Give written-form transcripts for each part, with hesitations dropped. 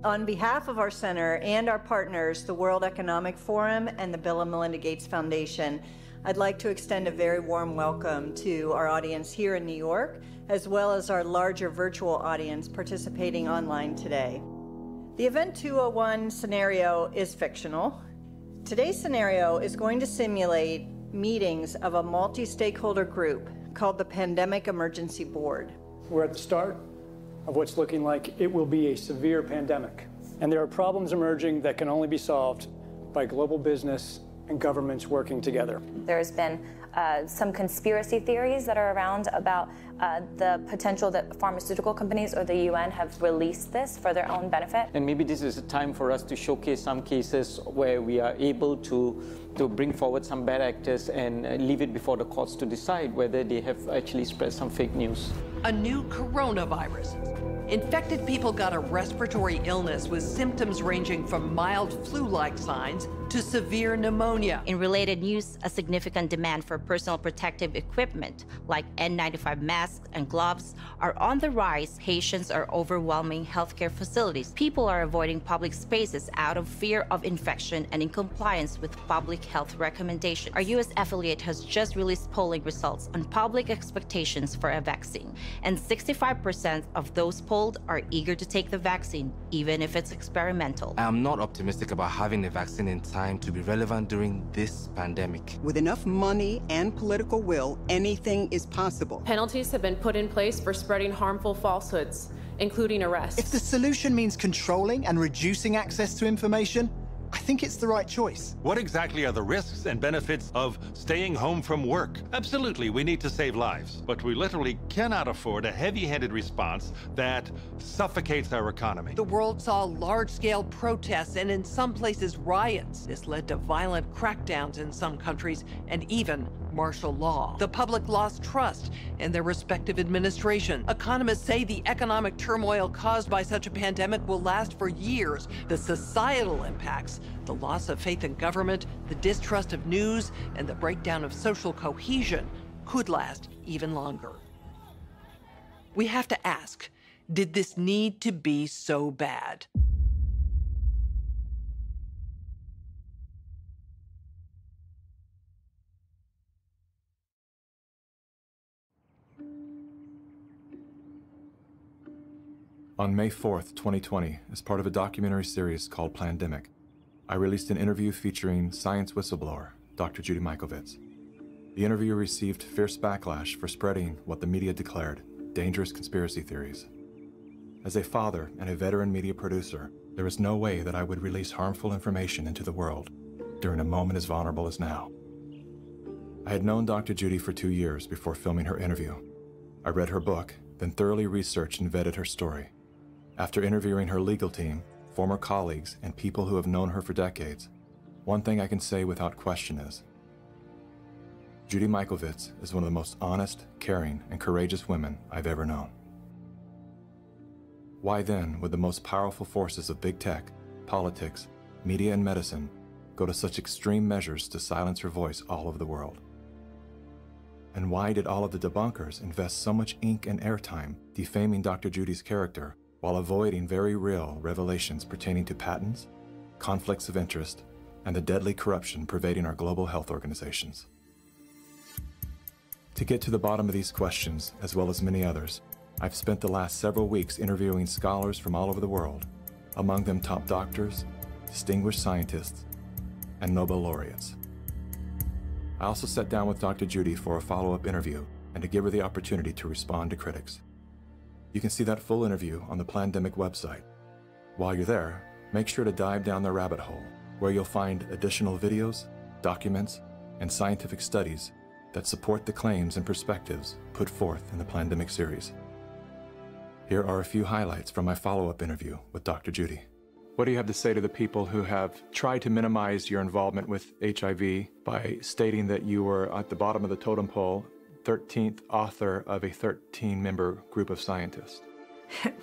On behalf of our center and our partners, the World Economic Forum and the Bill and Melinda Gates Foundation, I'd like to extend a very warm welcome to our audience here in New York, as well as our larger virtual audience participating online today. The Event 201 scenario is fictional. Today's scenario is going to simulate meetings of a multi-stakeholder group called the Pandemic Emergency Board. We're at the start of what's looking like it will be a severe pandemic. And there are problems emerging that can only be solved by global business and governments working together. There's been some conspiracy theories that are around about the potential that pharmaceutical companies or the UN have released this for their own benefit. And maybe this is a time for us to showcase some cases where we are able to bring forward some bad actors and leave it before the courts to decide whether they have actually spread some fake news. A new coronavirus. Infected people got a respiratory illness with symptoms ranging from mild flu-like signs to severe pneumonia. In related news, a significant demand for personal protective equipment like N95 masks and gloves are on the rise. Patients are overwhelming healthcare facilities. People are avoiding public spaces out of fear of infection and in compliance with public health recommendations. Our U.S. affiliate has just released polling results on public expectations for a vaccine, and 65% of those polled are eager to take the vaccine, even if it's experimental. I am not optimistic about having a vaccine in time to be relevant during this pandemic. With enough money and political will, anything is possible. Penalties have been put in place for spreading harmful falsehoods, including arrests. If the solution means controlling and reducing access to information, I think it's the right choice. What exactly are the risks and benefits of staying home from work? Absolutely, we need to save lives, but we literally cannot afford a heavy-handed response that suffocates our economy. The world saw large-scale protests and in some places riots. This led to violent crackdowns in some countries and even martial law. The public lost trust in their respective administration. Economists say the economic turmoil caused by such a pandemic will last for years. The societal impacts, the loss of faith in government, the distrust of news, and the breakdown of social cohesion could last even longer. We have to ask, did this need to be so bad? On May 4th, 2020, as part of a documentary series called Pllandemic, I released an interview featuring science whistleblower, Dr. Judy Mikovits. The interview received fierce backlash for spreading what the media declared dangerous conspiracy theories. As a father and a veteran media producer, there was no way that I would release harmful information into the world during a moment as vulnerable as now. I had known Dr. Judy for 2 years before filming her interview. I read her book, then thoroughly researched and vetted her story. After interviewing her legal team, former colleagues, and people who have known her for decades, one thing I can say without question is, Judy Mikovits is one of the most honest, caring, and courageous women I've ever known. Why then would the most powerful forces of big tech, politics, media, and medicine go to such extreme measures to silence her voice all over the world? And why did all of the debunkers invest so much ink and airtime defaming Dr. Judy's character while avoiding very real revelations pertaining to patents, conflicts of interest, and the deadly corruption pervading our global health organizations? To get to the bottom of these questions, as well as many others, I've spent the last several weeks interviewing scholars from all over the world, among them top doctors, distinguished scientists, and Nobel laureates. I also sat down with Dr. Judy for a follow-up interview and to give her the opportunity to respond to critics. You can see that full interview on the Pllandemic website. While you're there, make sure to dive down the rabbit hole, where you'll find additional videos, documents, and scientific studies that support the claims and perspectives put forth in the Pllandemic series. Here are a few highlights from my follow-up interview with Dr. Judy. What do you have to say to the people who have tried to minimize your involvement with HIV by stating that you were at the bottom of the totem pole, 13th author of a 13-member group of scientists?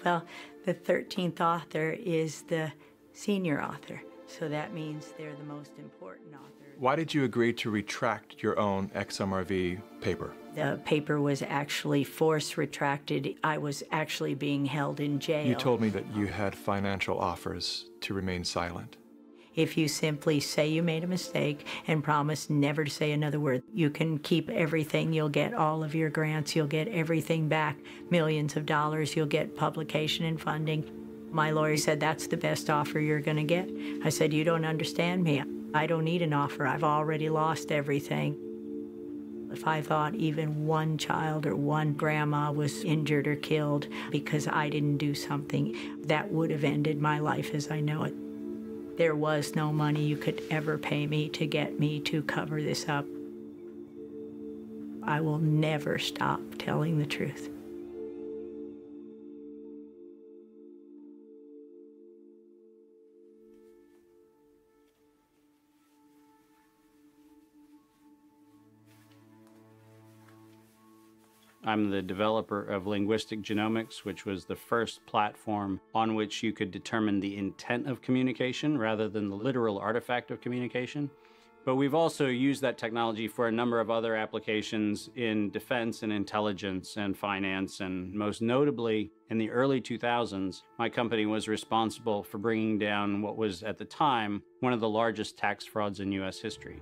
Well, the 13th author is the senior author. So that means they're the most important author. Why did you agree to retract your own XMRV paper? The paper was actually force retracted. I was actually being held in jail. You told me that you had financial offers to remain silent. If you simply say you made a mistake and promise never to say another word, you can keep everything. You'll get all of your grants. You'll get everything back, millions of dollars. You'll get publication and funding. My lawyer said, that's the best offer you're going to get. I said, you don't understand me. I don't need an offer. I've already lost everything. If I thought even one child or one grandma was injured or killed because I didn't do something, that would have ended my life as I know it. There was no money you could ever pay me to get me to cover this up. I will never stop telling the truth. I'm the developer of Linguistic Genomics, which was the first platform on which you could determine the intent of communication rather than the literal artifact of communication. But we've also used that technology for a number of other applications in defense and intelligence and finance, and most notably in the early 2000s, my company was responsible for bringing down what was at the time one of the largest tax frauds in US history.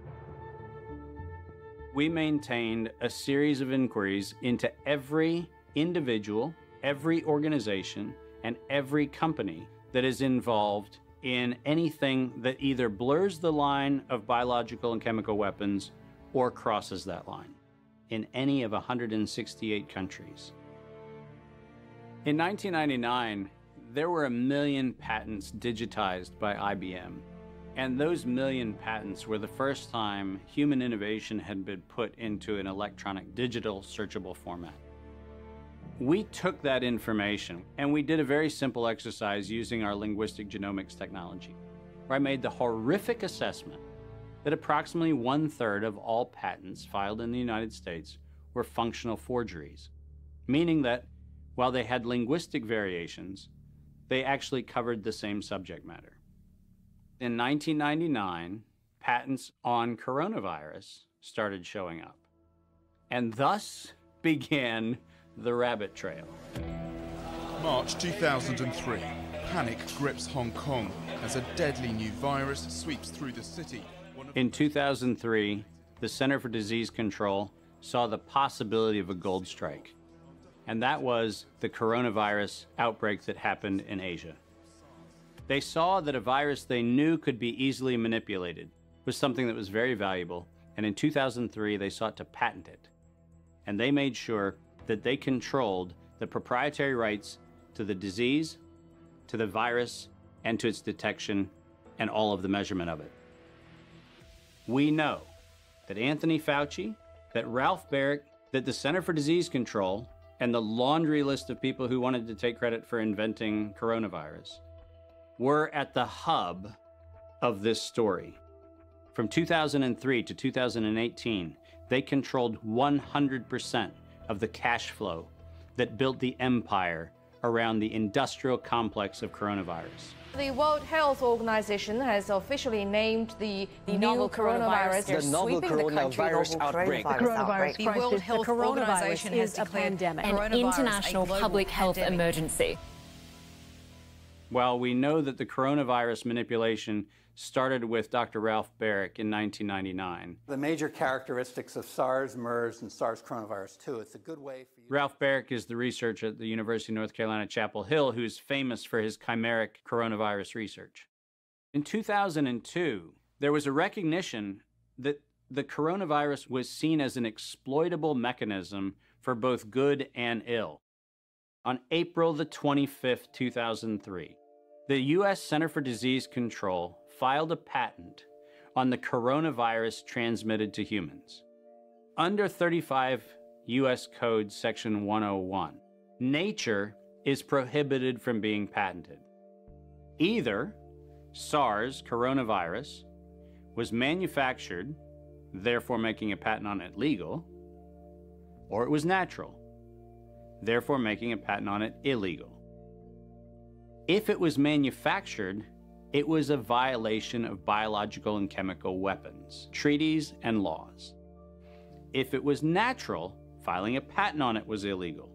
We maintained a series of inquiries into every individual, every organization, and every company that is involved in anything that either blurs the line of biological and chemical weapons or crosses that line in any of 168 countries. In 1999, there were 1 million patents digitized by IBM. And those 1 million patents were the first time human innovation had been put into an electronic digital searchable format. We took that information and we did a very simple exercise using our linguistic genomics technology, where I made the horrific assessment that approximately 1/3 of all patents filed in the United States were functional forgeries, meaning that while they had linguistic variations, they actually covered the same subject matter. In 1999, patents on coronavirus started showing up, and thus began the rabbit trail. March 2003, panic grips Hong Kong as a deadly new virus sweeps through the city. In 2003, the Center for Disease Control saw the possibility of a gold strike, and that was the coronavirus outbreak that happened in Asia. They saw that a virus they knew could be easily manipulated was something that was very valuable, and in 2003 they sought to patent it. And they made sure that they controlled the proprietary rights to the disease, to the virus, and to its detection, and all of the measurement of it. We know that Anthony Fauci, that Ralph Baric, that the Center for Disease Control, and the laundry list of people who wanted to take credit for inventing coronavirus were at the hub of this story. From 2003 to 2018, they controlled 100% of the cash flow that built the empire around the industrial complex of coronavirus. The World Health Organization has officially named the novel coronavirus the novel coronavirus outbreak. The World Health Organization has declared an international public health emergency. While we know that the coronavirus manipulation started with Dr. Ralph Baric in 1999. The major characteristics of SARS, MERS, and SARS coronavirus 2. It's a good way for you. Ralph Baric is the researcher at the University of North Carolina, Chapel Hill, who's famous for his chimeric coronavirus research. In 2002, there was a recognition that the coronavirus was seen as an exploitable mechanism for both good and ill. On April the 25th, 2003, the U.S. Center for Disease Control filed a patent on the coronavirus transmitted to humans. Under 35 U.S. Code Section 101, nature is prohibited from being patented. Either SARS coronavirus was manufactured, therefore making a patent on it legal, or it was natural, therefore making a patent on it illegal. If it was manufactured, It was a violation of biological and chemical weapons, treaties, and laws. If it was natural, filing a patent on it was illegal.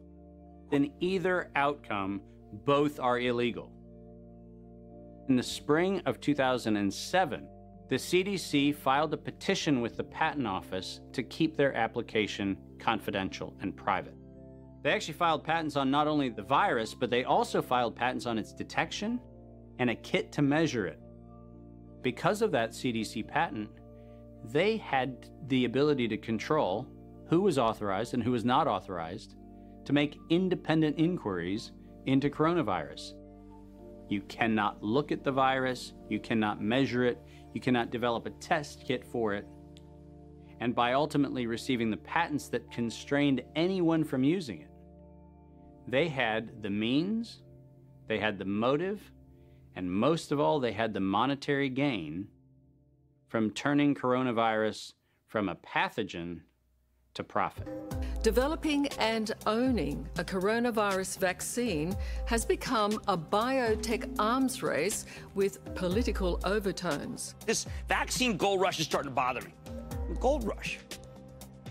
In either outcome, both are illegal. In the spring of 2007, the CDC filed a petition with the Patent Office to keep their application confidential and private. They actually filed patents on not only the virus, but they also filed patents on its detection and a kit to measure it. Because of that CDC patent, they had the ability to control who was authorized and who was not authorized to make independent inquiries into coronavirus. You cannot look at the virus, you cannot measure it, you cannot develop a test kit for it. And by ultimately receiving the patents that constrained anyone from using it, they had the means, they had the motive, and most of all, they had the monetary gain from turning coronavirus from a pathogen to profit. Developing and owning a coronavirus vaccine has become a biotech arms race with political overtones. This vaccine gold rush is starting to bother me. Gold rush.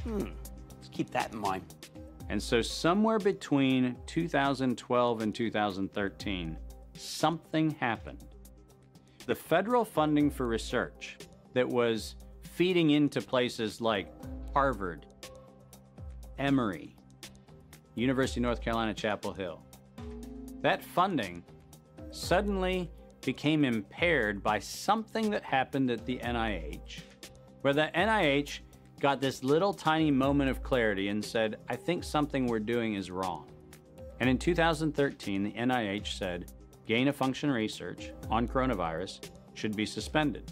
Let's keep that in mind. And so somewhere between 2012 and 2013, something happened. The federal funding for research that was feeding into places like Harvard, Emory, University of North Carolina, Chapel Hill, that funding suddenly became impaired by something that happened at the NIH, where the NIH got this little tiny moment of clarity and said, I think something we're doing is wrong. And in 2013, the NIH said, gain-of-function research on coronavirus should be suspended.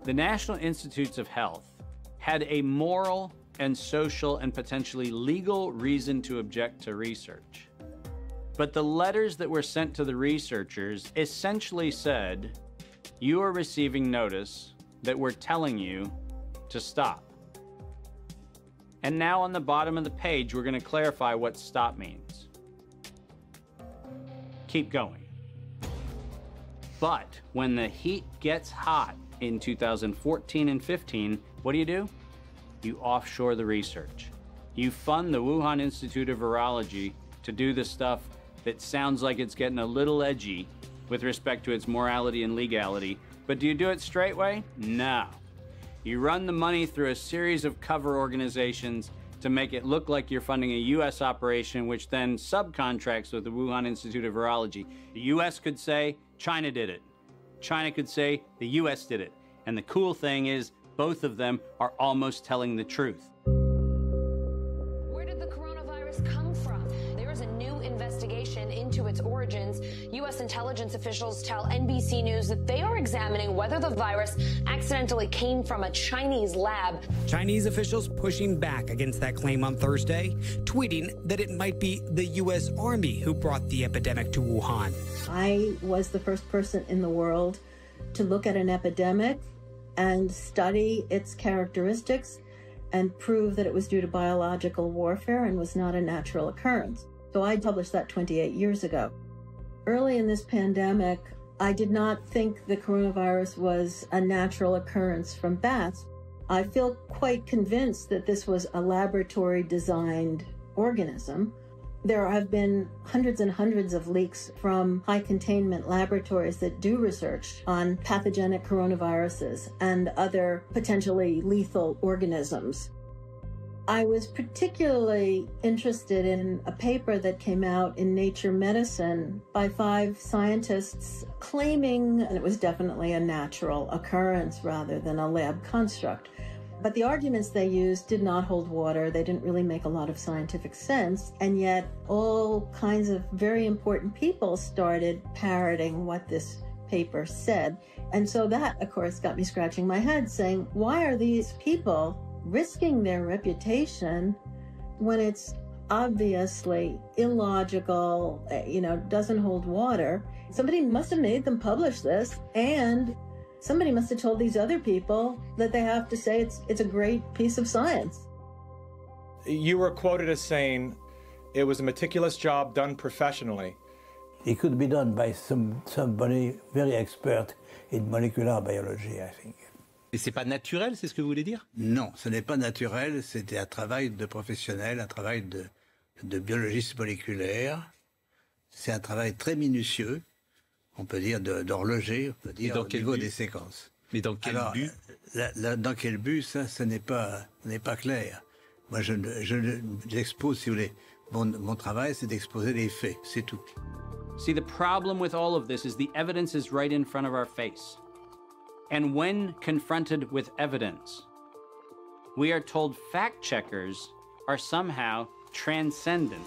The National Institutes of Health had a moral and social and potentially legal reason to object to research. But the letters that were sent to the researchers essentially said, you are receiving notice that we're telling you to stop. And now on the bottom of the page, we're going to clarify what stop means. Keep going. But when the heat gets hot in 2014 and 15, what do? You offshore the research. You fund the Wuhan Institute of Virology to do the stuff that sounds like it's getting a little edgy with respect to its morality and legality. But do you do it straight way? No. You run the money through a series of cover organizations to make it look like you're funding a U.S. operation, which then subcontracts with the Wuhan Institute of Virology. The U.S. could say, China did it. China could say, the U.S. did it. And the cool thing is, both of them are almost telling the truth. Where did the coronavirus come from? There is a new investigation into its origins. U.S. intelligence officials tell NBC News that they are examining whether the virus accidentally came from a Chinese lab. Chinese officials pushing back against that claim on Thursday, tweeting that it might be the U.S. Army who brought the epidemic to Wuhan. I was the first person in the world to look at an epidemic and study its characteristics and prove that it was due to biological warfare and was not a natural occurrence. So I published that 28 years ago. Early in this pandemic, I did not think the coronavirus was a natural occurrence from bats. I feel quite convinced that this was a laboratory-designed organism. There have been hundreds and hundreds of leaks from high-containment laboratories that do research on pathogenic coronaviruses and other potentially lethal organisms. I was particularly interested in a paper that came out in Nature Medicine by 5 scientists claiming, and it was definitely a natural occurrence rather than a lab construct. But the arguments they used did not hold water. They didn't really make a lot of scientific sense. And yet all kinds of very important people started parroting what this paper said. And so that, of course, got me scratching my head saying, why are these people risking their reputation when it's obviously illogical, doesn't hold water? Somebody must have made them publish this, and somebody must have told these other people that they have to say it's a great piece of science. You were quoted as saying, it was a meticulous job done professionally. It could be done by somebody very expert in molecular biology, I think. Et c'est pas naturel, c'est ce que vous voulez dire? Non, ce n'est pas naturel, c'était un travail de professionnel, un travail de biologiste moléculaire. C'est un travail très minutieux, on peut dire d'horloger, on peut dire au niveau des séquences. Mais dans quel but? Dans quel but, ça n'est pas clair. Moi, j'expose, si vous voulez, mon travail, c'est d'exposer les faits, c'est tout. See, the problem with all of this is the evidence is right in front of our face. And when confronted with evidence, we are told fact checkers are somehow transcendent.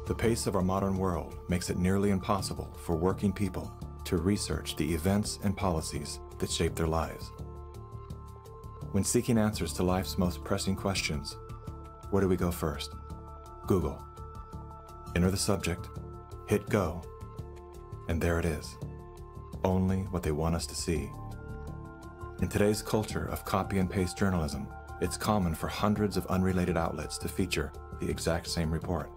The pace of our modern world makes it nearly impossible for working people to research the events and policies that shape their lives. When seeking answers to life's most pressing questions, where do we go first? Google. Enter the subject, hit go, and there it is. Only what they want us to see. In today's culture of copy and paste journalism, it's common for hundreds of unrelated outlets to feature the exact same report.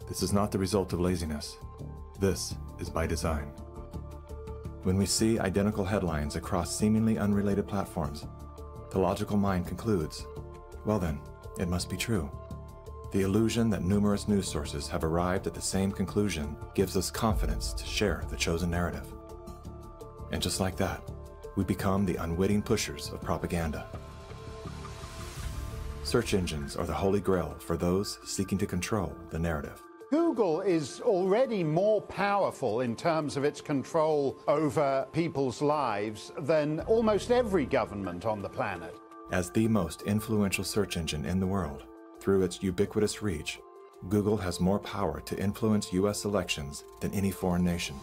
This is not the result of laziness. This is by design. When we see identical headlines across seemingly unrelated platforms, the logical mind concludes, well then, it must be true. The illusion that numerous news sources have arrived at the same conclusion gives us confidence to share the chosen narrative. And just like that, we become the unwitting pushers of propaganda. Search engines are the holy grail for those seeking to control the narrative. Google is already more powerful in terms of its control over people's lives than almost every government on the planet. As the most influential search engine in the world, through its ubiquitous reach, Google has more power to influence U.S. elections than any foreign nation.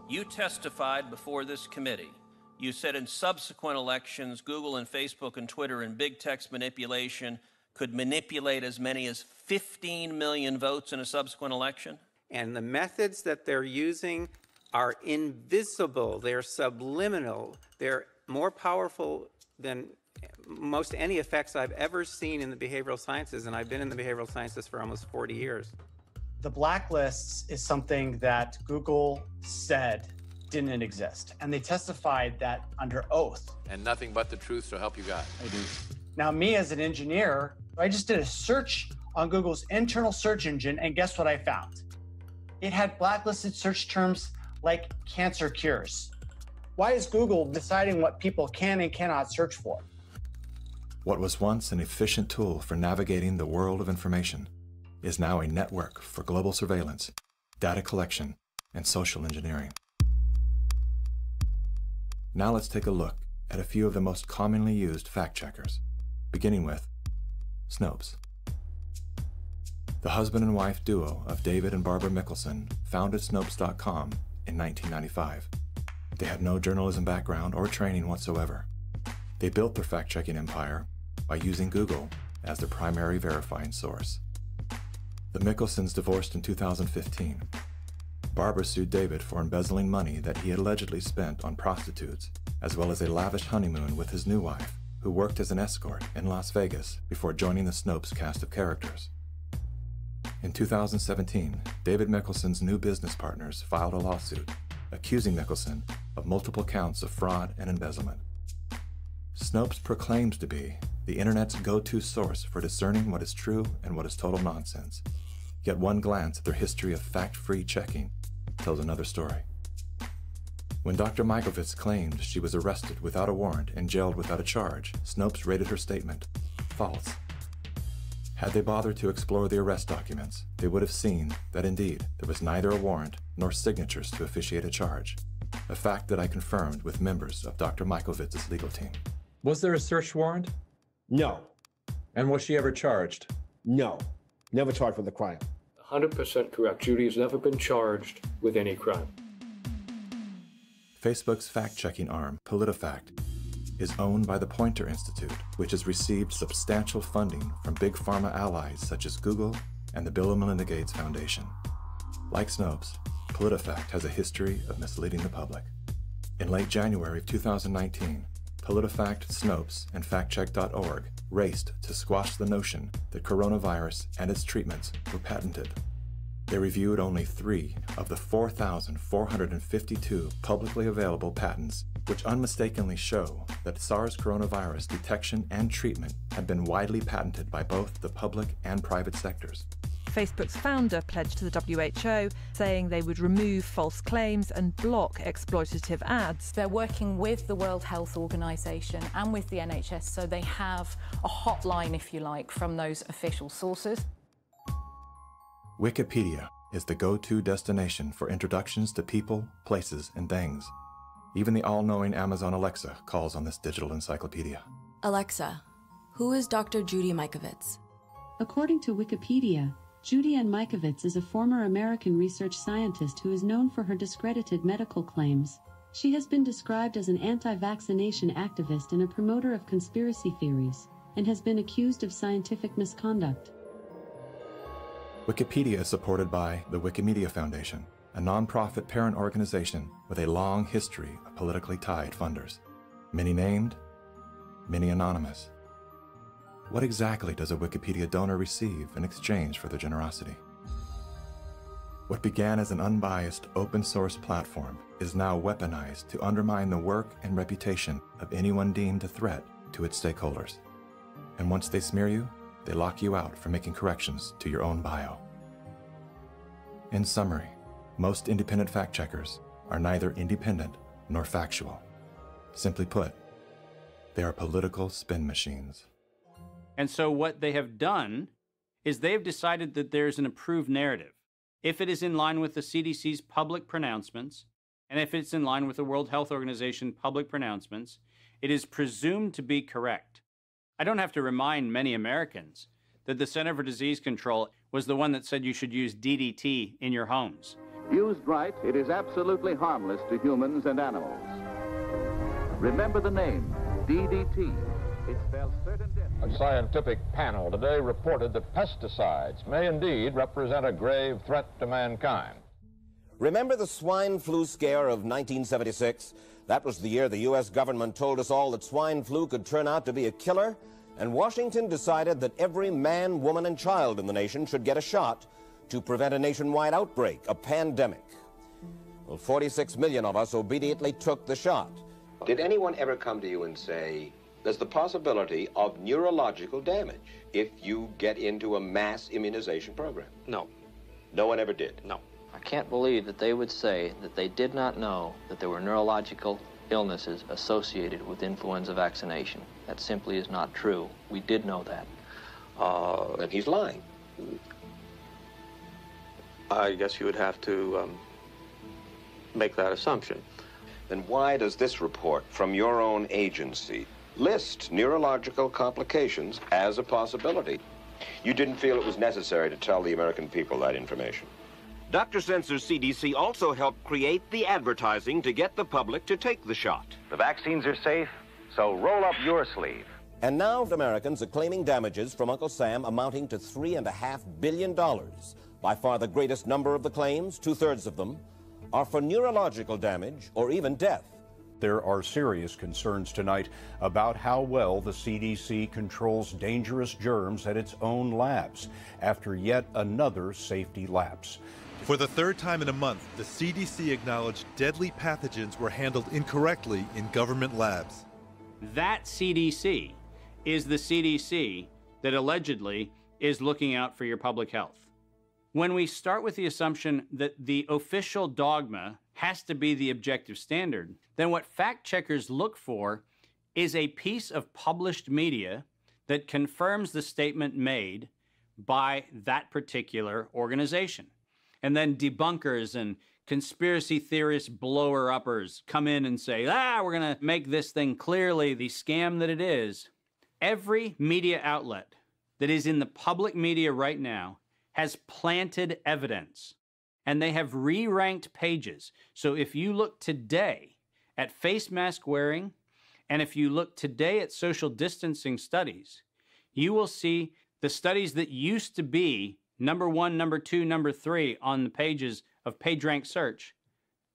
You testified before this committee. You said in subsequent elections, Google and Facebook and Twitter and big text manipulation could manipulate as many as 15 million votes in a subsequent election? And the methods that they're using are invisible, they're subliminal, they're more powerful than most any effects I've ever seen in the behavioral sciences, and I've been in the behavioral sciences for almost 40 years. The blacklists is something that Google said didn't exist, and they testified that under oath. And nothing but the truth, so help you God. I do. Now, me as an engineer, I just did a search on Google's internal search engine, and guess what I found? It had blacklisted search terms like cancer cures. Why is Google deciding what people can and cannot search for? What was once an efficient tool for navigating the world of information is now a network for global surveillance, data collection, and social engineering. Now let's take a look at a few of the most commonly used fact checkers, beginning with Snopes. The husband and wife duo of David and Barbara Mickelson founded Snopes.com in 1995. They had no journalism background or training whatsoever. They built their fact-checking empire by using Google as their primary verifying source. The Mickelsons divorced in 2015. Barbara sued David for embezzling money that he had allegedly spent on prostitutes, as well as a lavish honeymoon with his new wife, who worked as an escort in Las Vegas before joining the Snopes cast of characters. In 2017, David Mickelson's new business partners filed a lawsuit accusing Mickelson of multiple counts of fraud and embezzlement. Snopes proclaimed to be the internet's go-to source for discerning what is true and what is total nonsense. Yet one glance at their history of fact-free checking tells another story. When Dr. Mikovits claimed she was arrested without a warrant and jailed without a charge, Snopes rated her statement false. Had they bothered to explore the arrest documents, they would have seen that indeed there was neither a warrant nor signatures to officiate a charge, a fact that I confirmed with members of Dr. Mikovits' legal team. Was there a search warrant? No. And was she ever charged? No. Never charged with a crime. 100% correct. Judy has never been charged with any crime. Facebook's fact-checking arm, PolitiFact, is owned by the Poynter Institute, which has received substantial funding from big pharma allies such as Google and the Bill and Melinda Gates Foundation. Like Snopes, PolitiFact has a history of misleading the public. In late January of 2019, PolitiFact, Snopes, and FactCheck.org raced to squash the notion that coronavirus and its treatments were patented. They reviewed only 3 of the 4,452 publicly available patents, which unmistakably show that SARS coronavirus detection and treatment have been widely patented by both the public and private sectors. Facebook's founder pledged to the WHO, saying they would remove false claims and block exploitative ads. They're working with the World Health Organization and with the NHS, so they have a hotline, if you like, from those official sources. Wikipedia is the go-to destination for introductions to people, places, and things. Even the all-knowing Amazon Alexa calls on this digital encyclopedia. Alexa, who is Dr. Judy Mikovits? According to Wikipedia, Judy Ann Mikovits is a former American research scientist who is known for her discredited medical claims. She has been described as an anti-vaccination activist and a promoter of conspiracy theories, and has been accused of scientific misconduct. Wikipedia is supported by the Wikimedia Foundation, a non-profit parent organization with a long history of politically tied funders. Many named, many anonymous. What exactly does a Wikipedia donor receive in exchange for their generosity? What began as an unbiased open-source platform is now weaponized to undermine the work and reputation of anyone deemed a threat to its stakeholders. And once they smear you, they lock you out for making corrections to your own bio. In summary, most independent fact-checkers are neither independent nor factual. Simply put, they are political spin machines. And so what they have done is they've decided that there's an approved narrative. If it is in line with the CDC's public pronouncements, and if it's in line with the World Health Organization public pronouncements, it is presumed to be correct. I don't have to remind many Americans that the Center for Disease Control was the one that said you should use DDT in your homes. Used right, it is absolutely harmless to humans and animals. Remember the name, DDT. It spells certain death. A scientific panel today reported that pesticides may indeed represent a grave threat to mankind. Remember the swine flu scare of 1976? That was the year the U.S. government told us all that swine flu could turn out to be a killer, and Washington decided that every man, woman, and child in the nation should get a shot to prevent a nationwide outbreak, a pandemic. Well, 46 million of us obediently took the shot. Did anyone ever come to you and say, there's the possibility of neurological damage if you get into a mass immunization program? No. No one ever did? No. I can't believe that they would say that they did not know that there were neurological illnesses associated with influenza vaccination. That simply is not true. We did know that. Then he's lying. I guess you would have to make that assumption. Then why does this report from your own agency list neurological complications as a possibility? You didn't feel it was necessary to tell the American people that information. Dr. Sensor's CDC also helped create the advertising to get the public to take the shot. The vaccines are safe, so roll up your sleeve. And now Americans are claiming damages from Uncle Sam amounting to $3.5 billion. By far the greatest number of the claims, 2/3 of them, are for neurological damage or even death. There are serious concerns tonight about how well the CDC controls dangerous germs at its own labs after yet another safety lapse. For the third time in a month, the CDC acknowledged deadly pathogens were handled incorrectly in government labs. That CDC is the CDC that allegedly is looking out for your public health. When we start with the assumption that the official dogma has to be the objective standard, then what fact checkers look for is a piece of published media that confirms the statement made by that particular organization. And then debunkers and conspiracy theorist blower-uppers come in and say, we're going to make this thing clearly the scam that it is. Every media outlet that is in the public media right now has planted evidence, and they have re-ranked pages. So if you look today at face mask wearing, and if you look today at social distancing studies, you will see the studies that used to be number 1, number 2, number 3 on the pages of PageRank search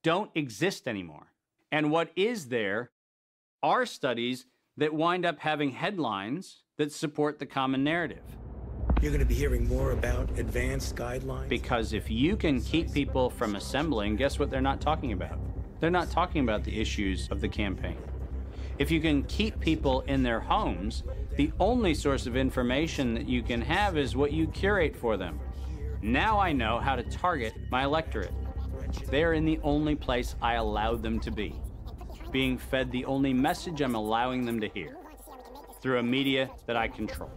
don't exist anymore. And what is there are studies that wind up having headlines that support the common narrative. You're going to be hearing more about advanced guidelines? Because if you can keep people from assembling, guess what they're not talking about? They're not talking about the issues of the campaign. If you can keep people in their homes, the only source of information that you can have is what you curate for them. Now I know how to target my electorate. They're in the only place I allow them to be, being fed the only message I'm allowing them to hear, through a media that I control.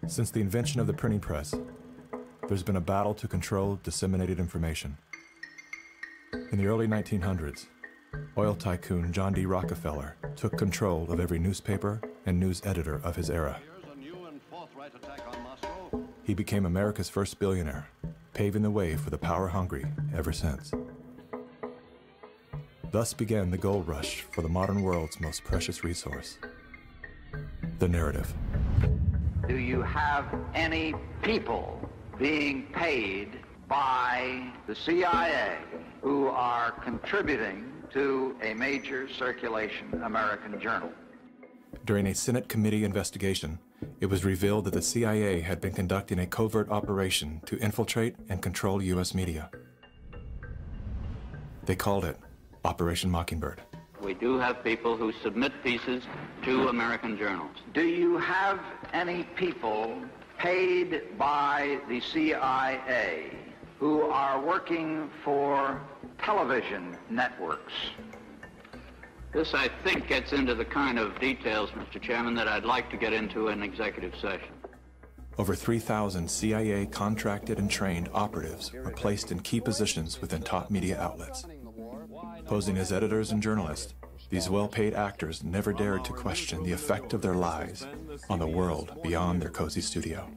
Since the invention of the printing press, there's been a battle to control disseminated information. In the early 1900s, oil tycoon John D. Rockefeller took control of every newspaper and news editor of his era. He became America's first billionaire, paving the way for the power-hungry ever since. Thus began the gold rush for the modern world's most precious resource, the narrative. Do you have any people being paid by the CIA who are contributing to a major circulation American journal? During a Senate committee investigation, it was revealed that the CIA had been conducting a covert operation to infiltrate and control U.S. media. They called it Operation Mockingbird. We do have people who submit pieces to American journals. Do you have any people paid by the CIA who are working for television networks? This, I think, gets into the kind of details, Mr. Chairman, that I'd like to get into in executive session. Over 3,000 CIA contracted and trained operatives were placed in key positions within top media outlets. Posing as editors and journalists, these well-paid actors never dared to question the effect of their lives on the world beyond their cozy studio.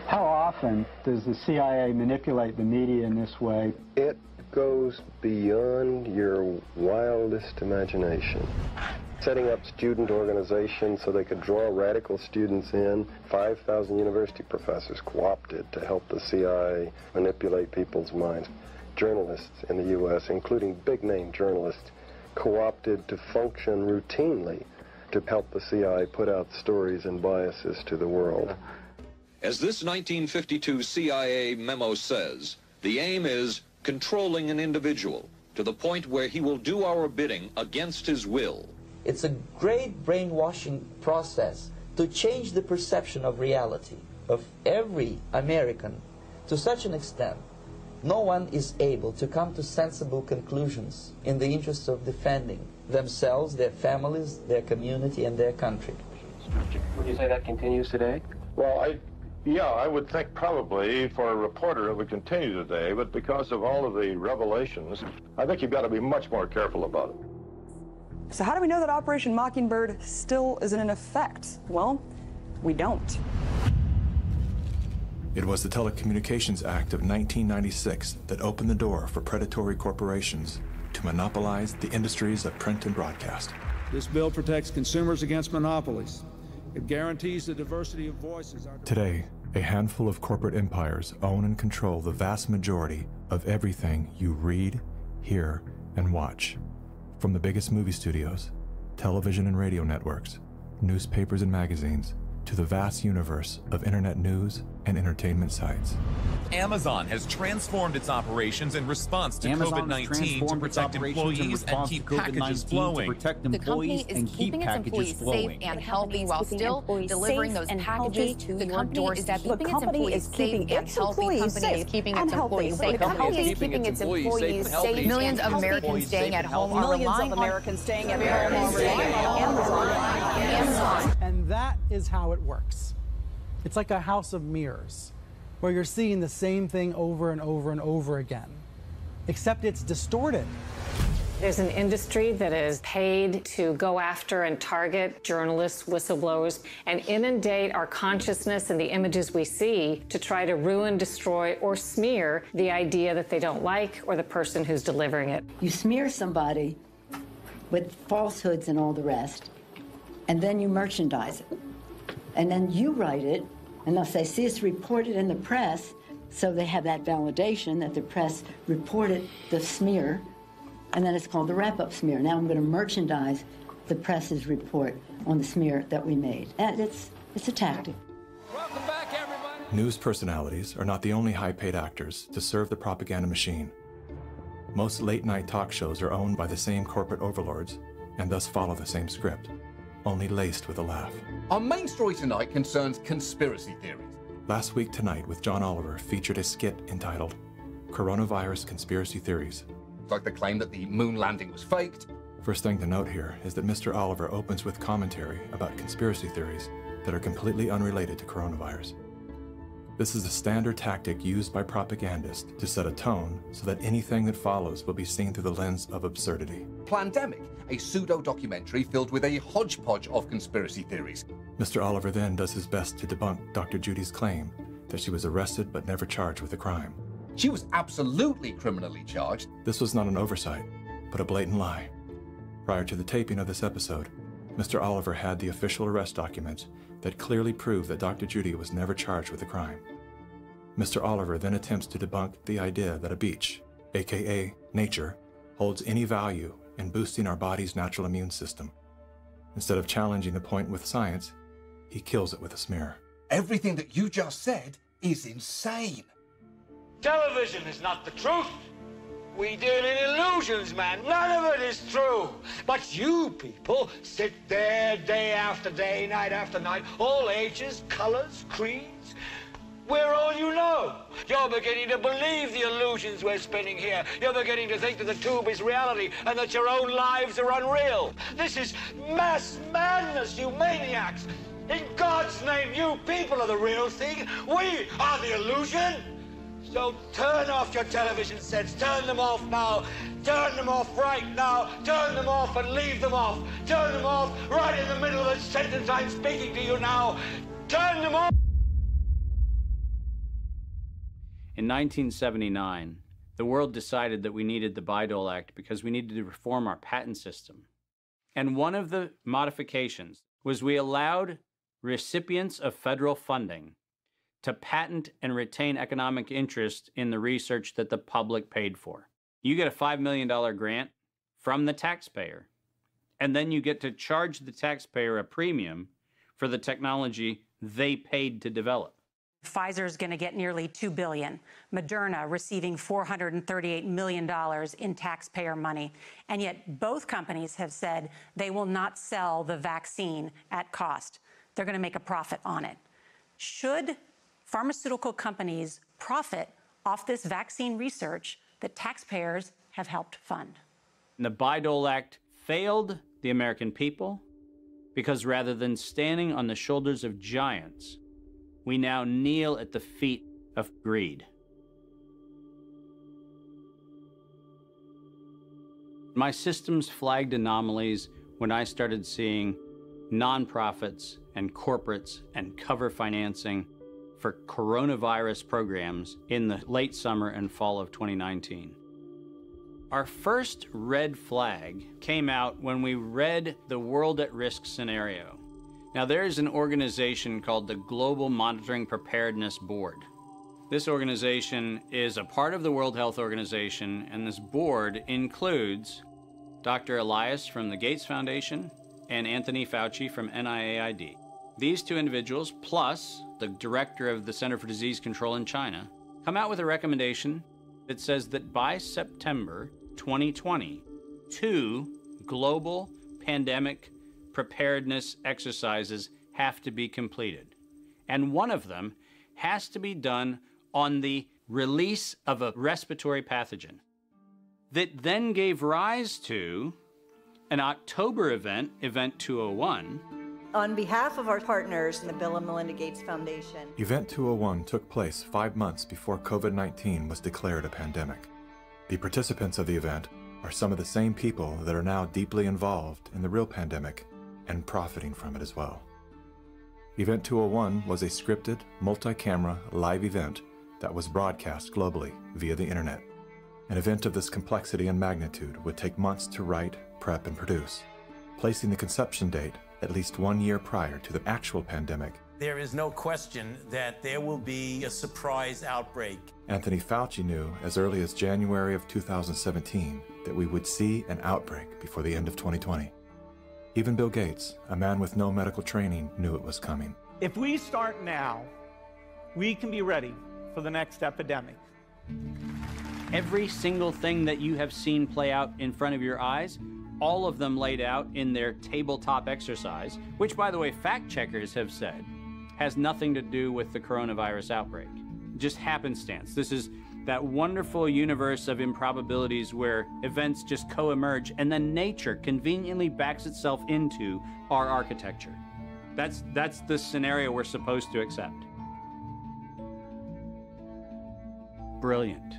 How often does the CIA manipulate the media in this way? It goes beyond your wildest imagination. Setting up student organizations so they could draw radical students in. 5,000 university professors co-opted to help the CIA manipulate people's minds. Journalists in the U.S., including big-name journalists, co-opted to function routinely to help the CIA put out stories and biases to the world. As this 1952 CIA memo says, the aim is controlling an individual to the point where he will do our bidding against his will. It's a great brainwashing process to change the perception of reality of every American to such an extent no one is able to come to sensible conclusions in the interest of defending themselves, their families, their community, and their country. Would you say that continues today? Well, I would think probably for a reporter it would continue today, but because of all of the revelations, I think you've got to be much more careful about it. So how do we know that Operation Mockingbird still isn't in effect? Well, we don't. It was the Telecommunications Act of 1996 that opened the door for predatory corporations to monopolize the industries of print and broadcast. This bill protects consumers against monopolies. It guarantees the diversity of voices. Today, a handful of corporate empires own and control the vast majority of everything you read, hear, and watch. From the biggest movie studios, television and radio networks, newspapers and magazines, to the vast universe of internet news and entertainment sites. Amazon has transformed its operations in response to COVID-19 to protect employees and keep packages flowing. The company is keeping its employees safe and healthy while still delivering those packages to your doorstep. The company is keeping its employees safe. The company is keeping its employees safe. Millions of Americans staying at home are relying on Amazon. And that is how it works. It's like a house of mirrors, where you're seeing the same thing over and over and over again, except it's distorted. There's an industry that is paid to go after and target journalists, whistleblowers, and inundate our consciousness and the images we see to try to ruin, destroy, or smear the idea that they don't like or the person who's delivering it. You smear somebody with falsehoods and all the rest, and then you merchandise it. And then you write it, and they'll say, see, it's reported in the press, So they have that validation that the press reported the smear, and then it's called the wrap-up smear. Now I'm going to merchandise the press's report on the smear that we made. And it's a tactic. Welcome back, everybody. News personalities are not the only high-paid actors to serve the propaganda machine. Most late-night talk shows are owned by the same corporate overlords and thus follow the same script, only laced with a laugh. Our main story tonight concerns conspiracy theories. Last Week Tonight with John Oliver featured a skit entitled Coronavirus Conspiracy Theories. Like the claim that the moon landing was faked. First thing to note here is that Mr. Oliver opens with commentary about conspiracy theories that are completely unrelated to coronavirus. This is a standard tactic used by propagandists to set a tone so that anything that follows will be seen through the lens of absurdity. Plandemic, a pseudo-documentary filled with a hodgepodge of conspiracy theories. Mr. Oliver then does his best to debunk Dr. Judy's claim that she was arrested but never charged with a crime. She was absolutely criminally charged. This was not an oversight, but a blatant lie. Prior to the taping of this episode, Mr. Oliver had the official arrest documents that clearly prove that Dr. Judy was never charged with a crime. Mr. Oliver then attempts to debunk the idea that a beach, aka nature, holds any value in boosting our body's natural immune system. Instead of challenging the point with science, he kills it with a smear. Everything that you just said is insane. Television is not the truth. We deal in illusions, man. None of it is true. But you people sit there day after day, night after night, all ages, colors, creeds. We're all you know. You're beginning to believe the illusions we're spinning here. You're beginning to think that the tube is reality and that your own lives are unreal. This is mass madness, you maniacs. In God's name, you people are the real thing. We are the illusion. So turn off your television sets. Turn them off now. Turn them off right now. Turn them off and leave them off. Turn them off right in the middle of the sentence I'm speaking to you now. Turn them off. In 1979, the world decided that we needed the Bayh-Dole Act because we needed to reform our patent system. And one of the modifications was we allowed recipients of federal funding to patent and retain economic interest in the research that the public paid for. You get a $5 million grant from the taxpayer, and then you get to charge the taxpayer a premium for the technology they paid to develop. Pfizer's going to get nearly $2 billion. Moderna receiving $438 million in taxpayer money. And yet both companies have said they will not sell the vaccine at cost. They're going to make a profit on it. Should pharmaceutical companies profit off this vaccine research that taxpayers have helped fund? And the Bayh-Dole Act failed the American people because rather than standing on the shoulders of giants, we now kneel at the feet of greed. My systems flagged anomalies when I started seeing nonprofits and corporates and cover financing for coronavirus programs in the late summer and fall of 2019. Our first red flag came out when we read the World at Risk scenario. Now, there's an organization called the Global Monitoring Preparedness Board. This organization is a part of the World Health Organization, and this board includes Dr. Elias from the Gates Foundation and Anthony Fauci from NIAID. These two individuals, plus the director of the Center for Disease Control in China, come out with a recommendation that says that by September 2020, 2 global pandemic preparedness exercises have to be completed. And one of them has to be done on the release of a respiratory pathogen. That then gave rise to an October event, Event 201. On behalf of our partners in the Bill and Melinda Gates Foundation. Event 201 took place 5 months before COVID-19 was declared a pandemic. The participants of the event are some of the same people that are now deeply involved in the real pandemic and profiting from it as well. Event 201 was a scripted, multi-camera, live event that was broadcast globally via the internet. An event of this complexity and magnitude would take months to write, prep, and produce, placing the conception date at least 1 year prior to the actual pandemic There is no question that there will be a surprise outbreak. Anthony Fauci knew as early as January of 2017 that we would see an outbreak before the end of 2020. Even Bill Gates, a man with no medical training, knew it was coming. If we start now, we can be ready for the next epidemic. Every single thing that you have seen play out in front of your eyes, all of them laid out in their tabletop exercise, which, by the way, fact checkers have said has nothing to do with the coronavirus outbreak. Just happenstance. This is that wonderful universe of improbabilities where events just co-emerge and then nature conveniently backs itself into our architecture. That's the scenario we're supposed to accept. Brilliant.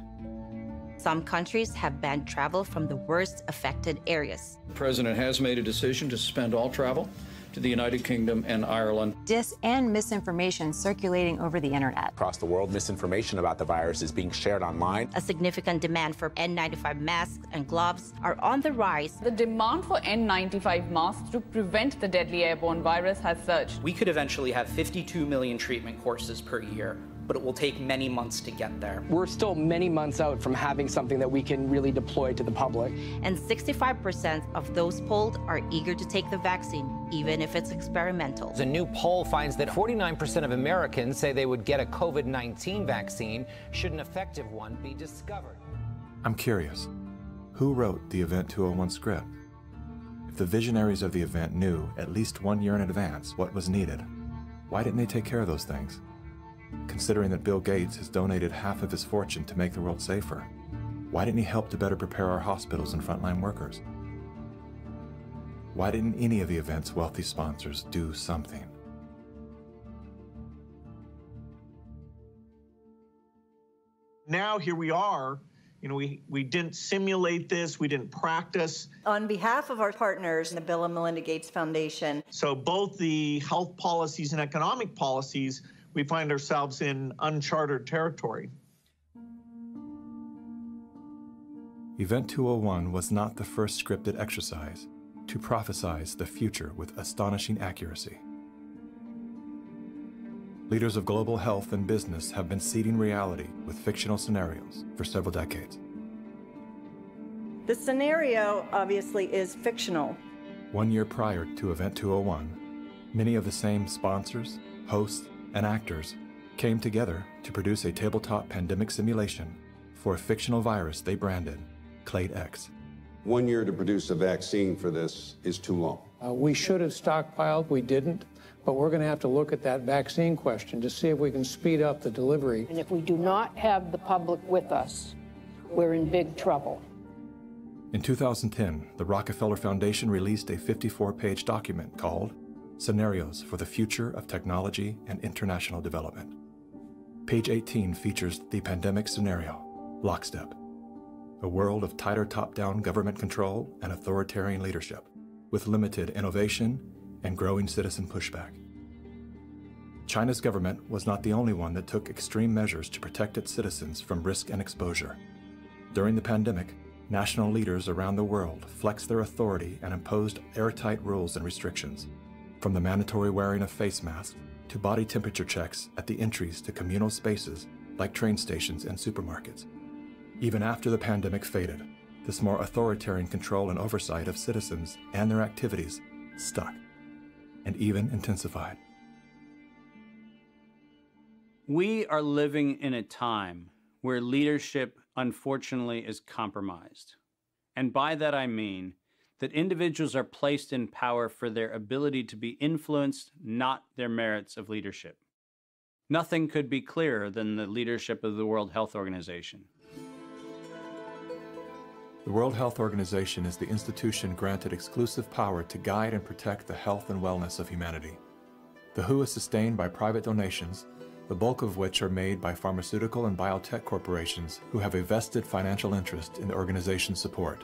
Some countries have banned travel from the worst affected areas. The President has made a decision to suspend all travel to the United Kingdom and Ireland. Dis and misinformation circulating over the internet. Across the world, misinformation about the virus is being shared online. A significant demand for N95 masks and gloves are on the rise. The demand for N95 masks to prevent the deadly airborne virus has surged. We could eventually have 52 million treatment courses per year, but it will take many months to get there. We're still many months out from having something that we can really deploy to the public. And 65% of those polled are eager to take the vaccine, even if it's experimental. A new poll finds that 49% of Americans say they would get a COVID-19 vaccine should an effective one be discovered. I'm curious, who wrote the Event 201 script? If the visionaries of the event knew at least 1 year in advance what was needed, why didn't they take care of those things? Considering that Bill Gates has donated half of his fortune to make the world safer, why didn't he help to better prepare our hospitals and frontline workers? Why didn't any of the event's wealthy sponsors do something? Now here we are. You know, we didn't simulate this, we didn't practice. On behalf of our partners in the Bill and Melinda Gates Foundation. So both the health policies and economic policies, we find ourselves in uncharted territory. Event 201 was not the first scripted exercise to prophesize the future with astonishing accuracy. Leaders of global health and business have been seeding reality with fictional scenarios for several decades. The scenario, obviously, is fictional. 1 year prior to Event 201, many of the same sponsors, hosts, and actors came together to produce a tabletop pandemic simulation for a fictional virus they branded Clade X. 1 year to produce a vaccine for this is too long. We should have stockpiled, we didn't, but we're going to have to look at that vaccine question to see if we can speed up the delivery. And if we do not have the public with us, we're in big trouble. In 2010, the Rockefeller Foundation released a 54-page document called Scenarios for the Future of Technology and International Development. Page 18 features the pandemic scenario, Lockstep, a world of tighter top-down government control and authoritarian leadership, with limited innovation and growing citizen pushback. China's government was not the only one that took extreme measures to protect its citizens from risk and exposure. During the pandemic, national leaders around the world flexed their authority and imposed airtight rules and restrictions, from the mandatory wearing of face masks to body temperature checks at the entries to communal spaces like train stations and supermarkets. Even after the pandemic faded, this more authoritarian control and oversight of citizens and their activities stuck, and even intensified. We are living in a time where leadership, unfortunately, is compromised. And by that I mean that individuals are placed in power for their ability to be influenced, not their merits of leadership. Nothing could be clearer than the leadership of the World Health Organization. The World Health Organization is the institution granted exclusive power to guide and protect the health and wellness of humanity. The WHO is sustained by private donations, the bulk of which are made by pharmaceutical and biotech corporations who have a vested financial interest in the organization's support.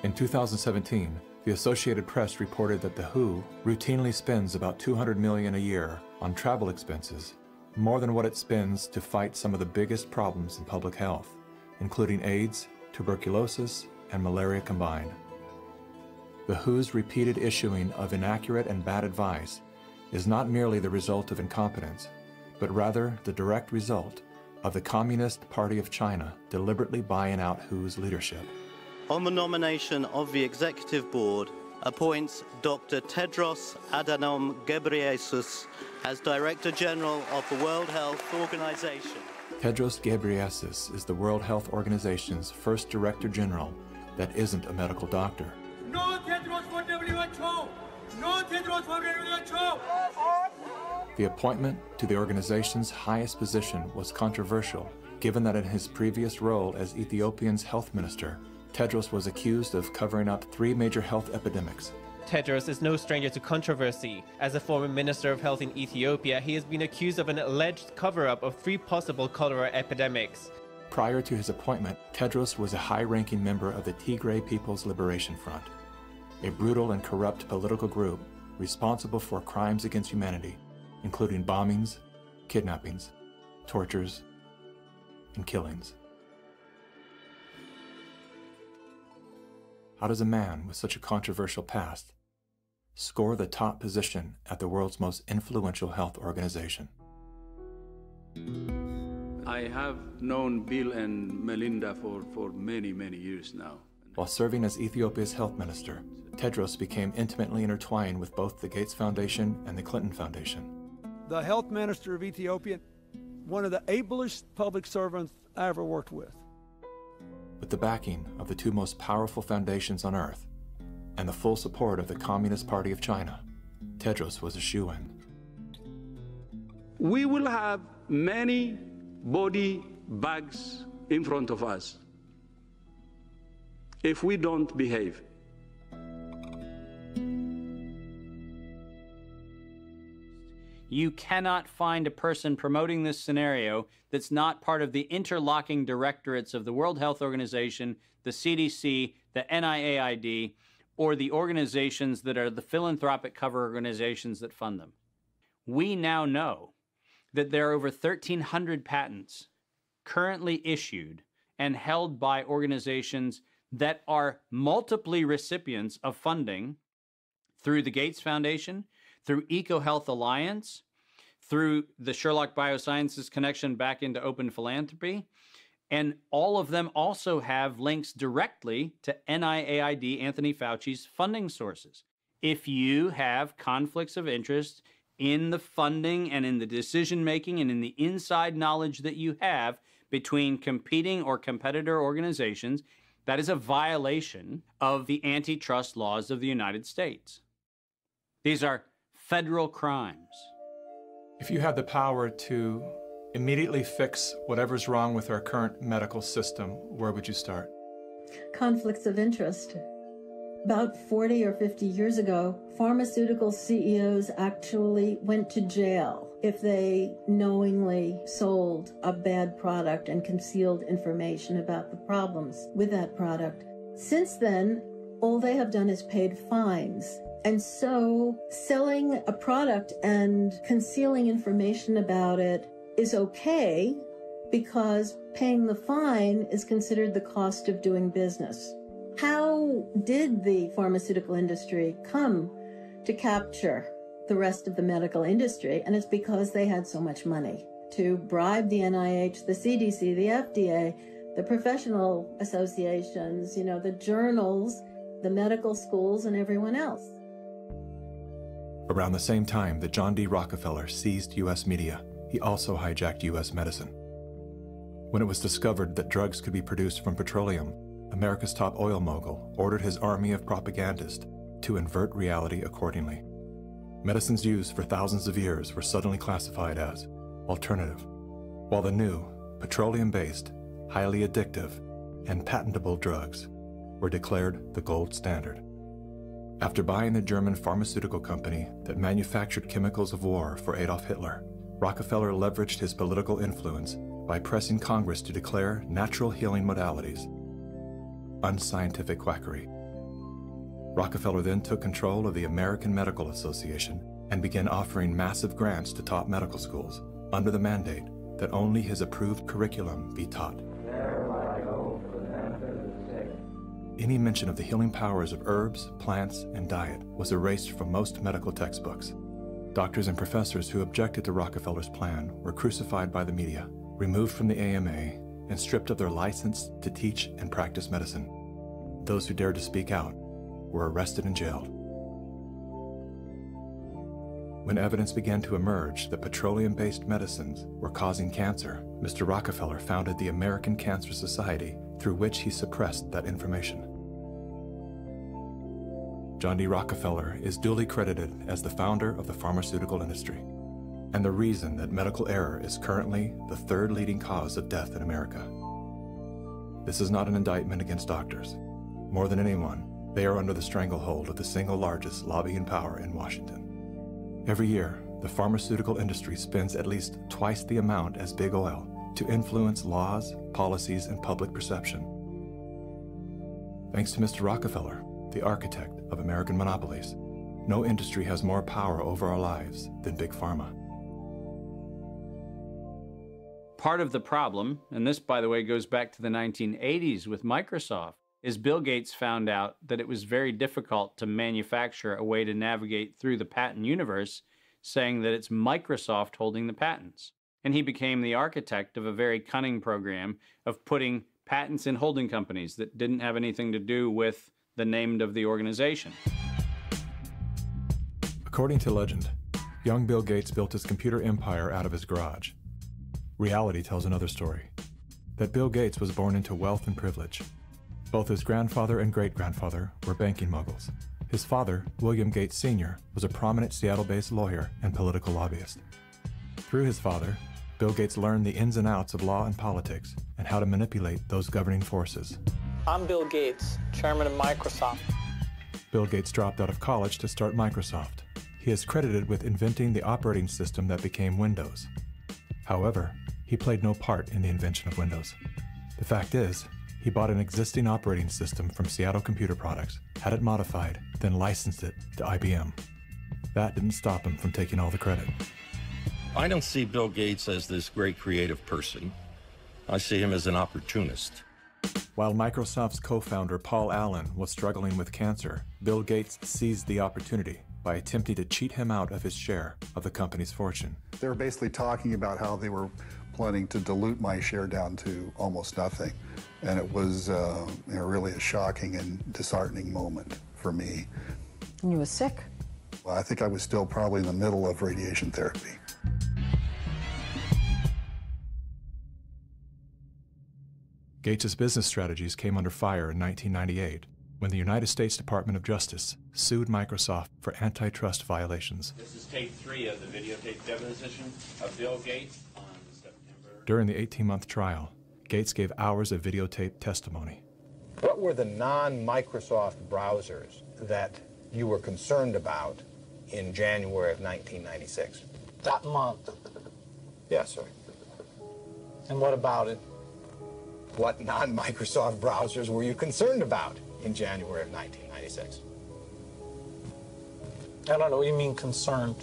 In 2017, the Associated Press reported that the WHO routinely spends about $200 million a year on travel expenses, more than what it spends to fight some of the biggest problems in public health, including AIDS, tuberculosis, and malaria combined. The WHO's repeated issuing of inaccurate and bad advice is not merely the result of incompetence, but rather the direct result of the Communist Party of China deliberately buying out WHO's leadership. On the nomination of the Executive Board, appoints Dr. Tedros Adhanom Ghebreyesus as Director General of the World Health Organization. Tedros Ghebreyesus is the World Health Organization's first Director General that isn't a medical doctor. No Tedros for WHO! No Tedros for WHO! The appointment to the organization's highest position was controversial, given that in his previous role as Ethiopia's health minister, Tedros was accused of covering up 3 major health epidemics. Tedros is no stranger to controversy. As a former Minister of Health in Ethiopia, he has been accused of an alleged cover-up of 3 possible cholera epidemics. Prior to his appointment, Tedros was a high-ranking member of the Tigray People's Liberation Front, a brutal and corrupt political group responsible for crimes against humanity, including bombings, kidnappings, tortures, and killings. How does a man with such a controversial past score the top position at the world's most influential health organization? I have known Bill and Melinda for many, many years now. While serving as Ethiopia's health minister, Tedros became intimately intertwined with both the Gates Foundation and the Clinton Foundation. The health minister of Ethiopia, one of the ablest public servants I ever worked with. With the backing of the 2 most powerful foundations on earth and the full support of the Communist Party of China, Tedros was a shoo-in. We will have many body bags in front of us if we don't behave. You cannot find a person promoting this scenario that's not part of the interlocking directorates of the World Health Organization, the CDC, the NIAID, or the organizations that are the philanthropic cover organizations that fund them. We now know that there are over 1,300 patents currently issued and held by organizations that are multiply recipients of funding through the Gates Foundation, through EcoHealth Alliance, through the Sherlock Biosciences connection back into open philanthropy, and all of them also have links directly to NIAID, Anthony Fauci's funding sources. If you have conflicts of interest in the funding and in the decision-making and in the inside knowledge that you have between competing or competitor organizations, that is a violation of the antitrust laws of the United States. These are federal crimes. If you had the power to immediately fix whatever's wrong with our current medical system, where would you start? Conflicts of interest. About 40 or 50 years ago, pharmaceutical CEOs actually went to jail if they knowingly sold a bad product and concealed information about the problems with that product. Since then, all they have done is paid fines. And so selling a product and concealing information about it is okay because paying the fine is considered the cost of doing business. How did the pharmaceutical industry come to capture the rest of the medical industry? And it's because they had so much money to bribe the NIH, the CDC, the FDA, the professional associations, the journals, the medical schools, and everyone else. Around the same time that John D. Rockefeller seized U.S. media, he also hijacked U.S. medicine. When it was discovered that drugs could be produced from petroleum, America's top oil mogul ordered his army of propagandists to invert reality accordingly. Medicines used for thousands of years were suddenly classified as alternative, while the new, petroleum-based, highly addictive, and patentable drugs were declared the gold standard. After buying the German pharmaceutical company that manufactured chemicals of war for Adolf Hitler, Rockefeller leveraged his political influence by pressing Congress to declare natural healing modalities unscientific quackery. Rockefeller then took control of the American Medical Association and began offering massive grants to top medical schools under the mandate that only his approved curriculum be taught. Any mention of the healing powers of herbs, plants, and diet was erased from most medical textbooks. Doctors and professors who objected to Rockefeller's plan were crucified by the media, removed from the AMA, and stripped of their license to teach and practice medicine. Those who dared to speak out were arrested and jailed. When evidence began to emerge that petroleum-based medicines were causing cancer, Mr. Rockefeller founded the American Cancer Society, through which he suppressed that information. John D. Rockefeller is duly credited as the founder of the pharmaceutical industry, and the reason that medical error is currently the third leading cause of death in America. This is not an indictment against doctors. More than anyone, they are under the stranglehold of the single largest lobbying power in Washington. Every year, the pharmaceutical industry spends at least twice the amount as big oil to influence laws, policies, and public perception. Thanks to Mr. Rockefeller, the architect of American monopolies, no industry has more power over our lives than Big Pharma. Part of the problem, and this, by the way, goes back to the 1980s with Microsoft, is Bill Gates found out that it was very difficult to manufacture a way to navigate through the patent universe, saying that it's Microsoft holding the patents. And he became the architect of a very cunning program of putting patents in holding companies that didn't have anything to do with the name of the organization. According to legend, young Bill Gates built his computer empire out of his garage. Reality tells another story, that Bill Gates was born into wealth and privilege. Both his grandfather and great-grandfather were banking moguls. His father, William Gates Sr., was a prominent Seattle-based lawyer and political lobbyist. Through his father, Bill Gates learned the ins and outs of law and politics and how to manipulate those governing forces. I'm Bill Gates, chairman of Microsoft. Bill Gates dropped out of college to start Microsoft. He is credited with inventing the operating system that became Windows. However, he played no part in the invention of Windows. The fact is, he bought an existing operating system from Seattle Computer Products, had it modified, then licensed it to IBM. That didn't stop him from taking all the credit. I don't see Bill Gates as this great creative person. I see him as an opportunist. While Microsoft's co-founder Paul Allen was struggling with cancer, Bill Gates seized the opportunity by attempting to cheat him out of his share of the company's fortune. They were basically talking about how they were planning to dilute my share down to almost nothing. And it was really a shocking and disheartening moment for me. And you were sick? Well, I think I was still probably in the middle of radiation therapy. Gates' business strategies came under fire in 1998 when the United States Department of Justice sued Microsoft for antitrust violations. This is tape 3 of the videotape deposition of Bill Gates on September. During the 18-month trial, Gates gave hours of videotape testimony. What were the non-Microsoft browsers that you were concerned about in January of 1996? That month. Yes, sir. And what about it? What non-Microsoft browsers were you concerned about in January of 1996? I don't know what you mean concerned.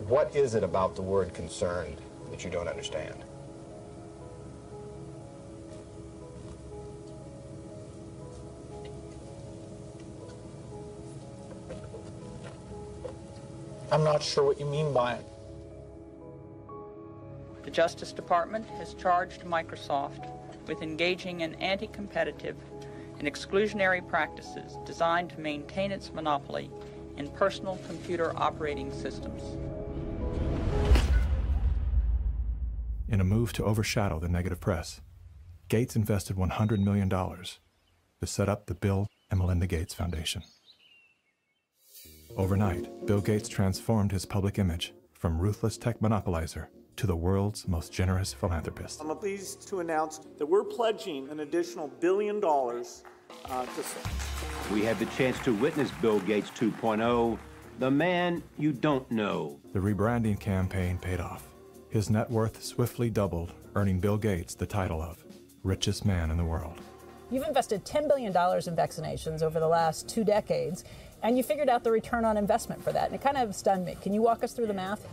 What is it about the word concerned that you don't understand? I'm not sure what you mean by it. The Justice Department has charged Microsoft with engaging in anti-competitive and exclusionary practices designed to maintain its monopoly in personal computer operating systems. In a move to overshadow the negative press, Gates invested $100 million to set up the Bill and Melinda Gates Foundation. Overnight, Bill Gates transformed his public image from ruthless tech monopolizer to the world's most generous philanthropist. I'm pleased to announce that we're pledging an additional $1 billion to We had the chance to witness Bill Gates 2.0, the man you don't know. The rebranding campaign paid off. His net worth swiftly doubled, earning Bill Gates the title of richest man in the world. You've invested $10 billion in vaccinations over the last 2 decades, and you figured out the return on investment for that, and it kind of stunned me. Can you walk us through the math?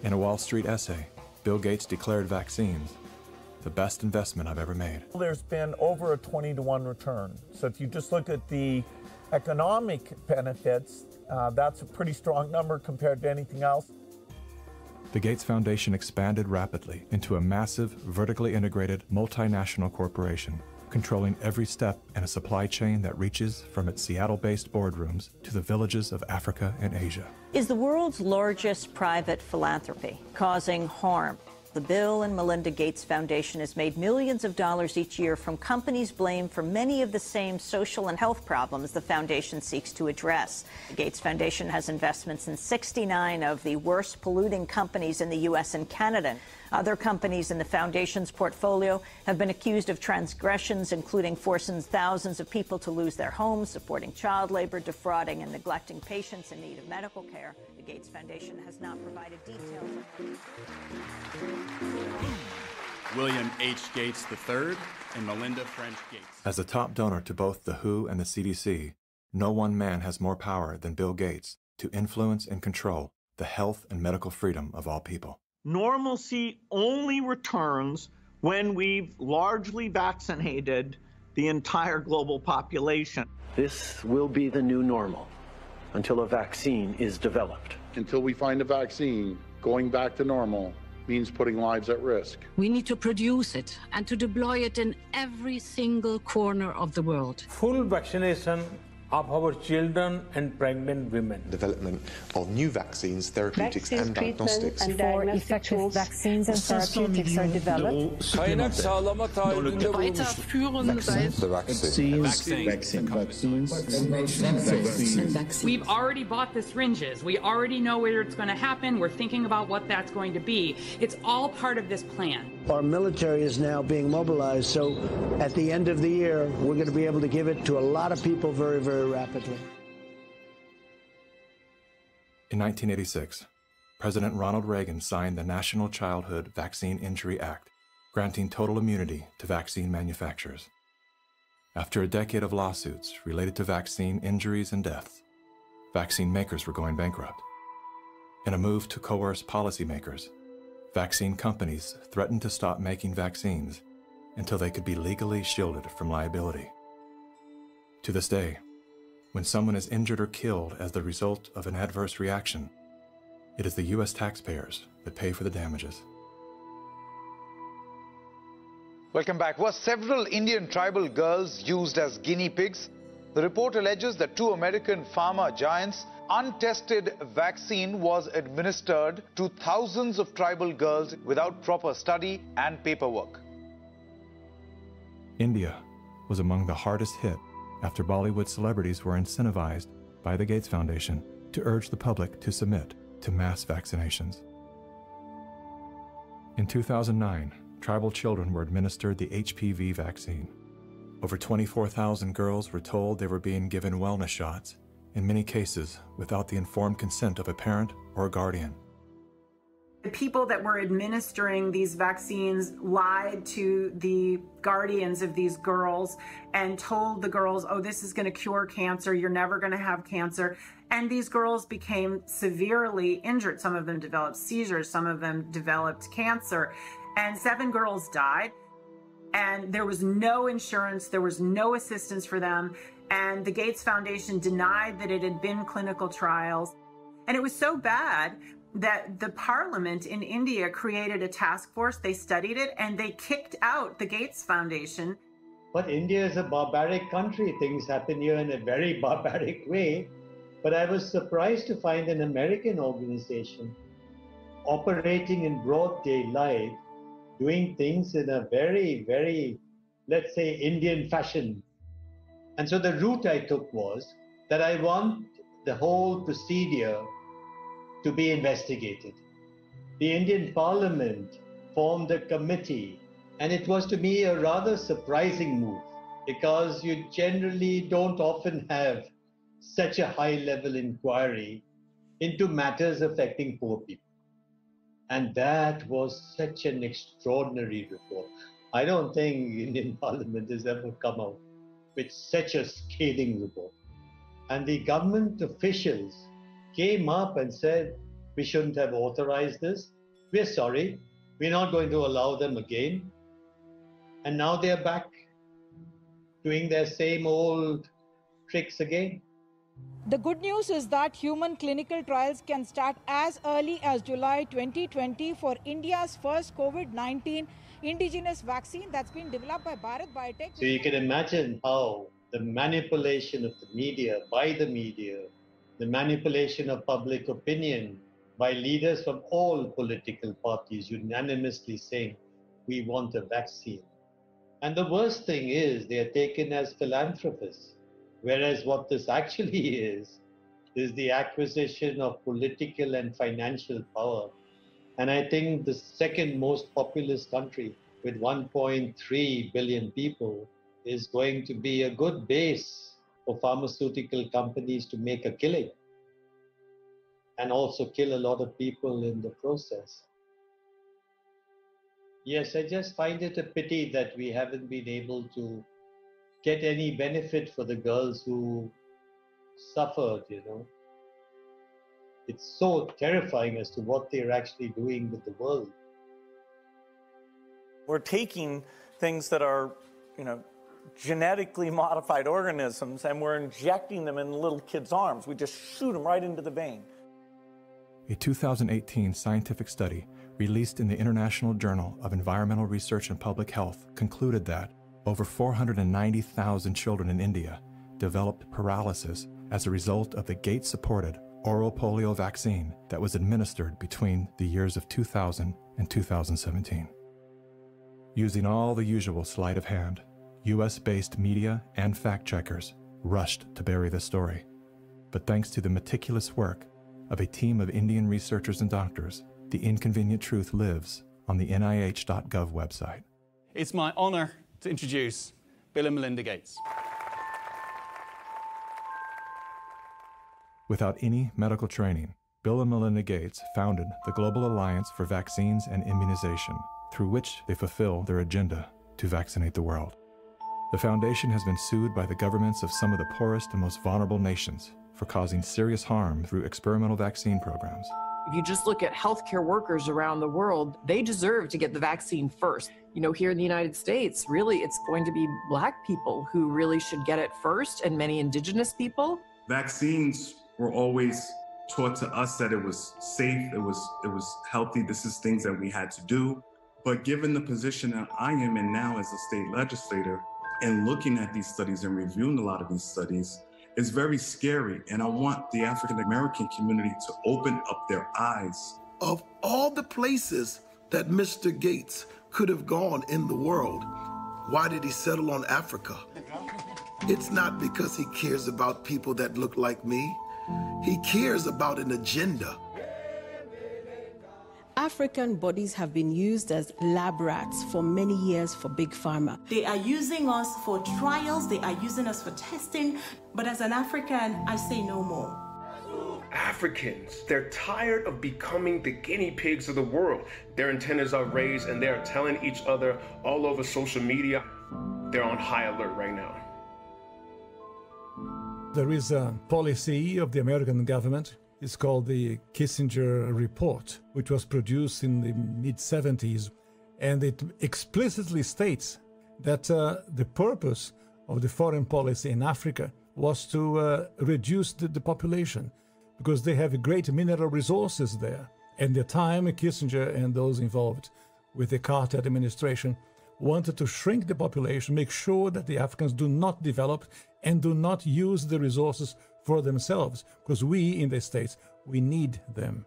In a Wall Street essay, Bill Gates declared vaccines the best investment I've ever made. There's been over a 20-to-1 return. So if you just look at the economic benefits, that's a pretty strong number compared to anything else. The Gates Foundation expanded rapidly into a massive, vertically integrated, multinational corporation, controlling every step in a supply chain that reaches from its Seattle-based boardrooms to the villages of Africa and Asia. Is the world's largest private philanthropy causing harm? The Bill and Melinda Gates Foundation has made millions of dollars each year from companies blamed for many of the same social and health problems the foundation seeks to address. The Gates Foundation has investments in 69 of the worst polluting companies in the U.S. and Canada. Other companies in the foundation's portfolio have been accused of transgressions, including forcing thousands of people to lose their homes, supporting child labor, defrauding and neglecting patients in need of medical care. The Gates Foundation has not provided details. William H. Gates III and Melinda French Gates. As the top donor to both the WHO and the CDC, no one man has more power than Bill Gates to influence and control the health and medical freedom of all people. Normalcy only returns when we've largely vaccinated the entire global population. This will be the new normal until a vaccine is developed. Until we find a vaccine, going back to normal means putting lives at risk. We need to produce it and to deploy it in every single corner of the world. Full vaccination of our children and pregnant women. Development of new vaccines, therapeutics and diagnostics. Before effective vaccines and therapeutics are developed. We've already bought the syringes. We already know where it's going to happen. We're thinking about what that's going to be. It's all part of this plan. Our military is now being mobilized, so at the end of the year, we're going to be able to give it to a lot of people very, very rapidly. In 1986, President Ronald Reagan signed the National Childhood Vaccine Injury Act, granting total immunity to vaccine manufacturers. After a decade of lawsuits related to vaccine injuries and deaths, vaccine makers were going bankrupt. In a move to coerce policymakers, vaccine companies threatened to stop making vaccines until they could be legally shielded from liability. To this day, when someone is injured or killed as the result of an adverse reaction, it is the U.S. taxpayers that pay for the damages. Welcome back. Were several Indian tribal girls used as guinea pigs? The report alleges that 2 American pharma giants' untested vaccine was administered to thousands of tribal girls without proper study and paperwork. India was among the hardest hit after Bollywood celebrities were incentivized by the Gates Foundation to urge the public to submit to mass vaccinations. In 2009, tribal children were administered the HPV vaccine. Over 24,000 girls were told they were being given wellness shots, in many cases without the informed consent of a parent or a guardian. The people that were administering these vaccines lied to the guardians of these girls and told the girls, oh, this is going to cure cancer, you're never going to have cancer. And these girls became severely injured. Some of them developed seizures, some of them developed cancer, and 7 girls died. And there was no insurance, there was no assistance for them. And the Gates Foundation denied that it had been clinical trials. And it was so bad that the parliament in India created a task force, they studied it, and they kicked out the Gates Foundation. But India is a barbaric country. Things happen here in a very barbaric way. But I was surprised to find an American organization operating in broad daylight, doing things in a very, very, let's say, Indian fashion. And so the route I took was that I want the whole procedure to be investigated. The Indian Parliament formed a committee, and it was to me a rather surprising move because you generally don't often have such a high-level inquiry into matters affecting poor people. And that was such an extraordinary report. I don't think Indian Parliament has ever come out with such a scathing report. And the government officials came up and said, we shouldn't have authorized this. We're sorry. We're not going to allow them again. And now they're back doing their same old tricks again. The good news is that human clinical trials can start as early as July 2020 for India's first COVID-19 indigenous vaccine that's been developed by Bharat Biotech. So you can imagine how the manipulation of the media, by the media, the manipulation of public opinion by leaders from all political parties unanimously saying, we want a vaccine. And the worst thing is they are taken as philanthropists, whereas what this actually is the acquisition of political and financial power. And I think the second most populous country with 1.3 billion people is going to be a good base for pharmaceutical companies to make a killing and also kill a lot of people in the process. Yes, I just find it a pity that we haven't been able to get any benefit for the girls who suffered, you know. It's so terrifying as to what they're actually doing with the world. We're taking things that are, genetically modified organisms, and we're injecting them in little kids' arms. We just shoot them right into the vein. A 2018 scientific study released in the International Journal of Environmental Research and Public Health concluded that over 490,000 children in India developed paralysis as a result of the Gates-supported oral polio vaccine that was administered between the years of 2000 and 2017. Using all the usual sleight of hand, US-based media and fact-checkers rushed to bury the story. But thanks to the meticulous work of a team of Indian researchers and doctors, the inconvenient truth lives on the NIH.gov website. It's my honor to introduce Bill and Melinda Gates. Without any medical training, Bill and Melinda Gates founded the Global Alliance for Vaccines and Immunization, through which they fulfill their agenda to vaccinate the world. The foundation has been sued by the governments of some of the poorest and most vulnerable nations for causing serious harm through experimental vaccine programs. If you just look at healthcare workers around the world, they deserve to get the vaccine first. Here in the United States, really, it's going to be Black people who really should get it first, and many indigenous people. Vaccines were always taught to us that it was safe, it was healthy, this is things that we had to do. But given the position that I am in now as a state legislator, and looking at these studies and reviewing a lot of these studies, is very scary. And I want the African American community to open up their eyes. Of all the places that Mr. Gates could have gone in the world, why did he settle on Africa? It's not because he cares about people that look like me. He cares about an agenda. African bodies have been used as lab rats for many years for Big Pharma. They are using us for trials, they are using us for testing, but as an African, I say no more. Africans, they're tired of becoming the guinea pigs of the world. Their antennas are raised and they're telling each other all over social media. They're on high alert right now. There is a policy of the American government. It's called the Kissinger Report, which was produced in the mid-70s. And it explicitly states that the purpose of the foreign policy in Africa was to reduce the population, because they have great mineral resources there. At the time, Kissinger and those involved with the Carter administration wanted to shrink the population, make sure that the Africans do not develop and do not use the resources for themselves, because we in the States, we need them.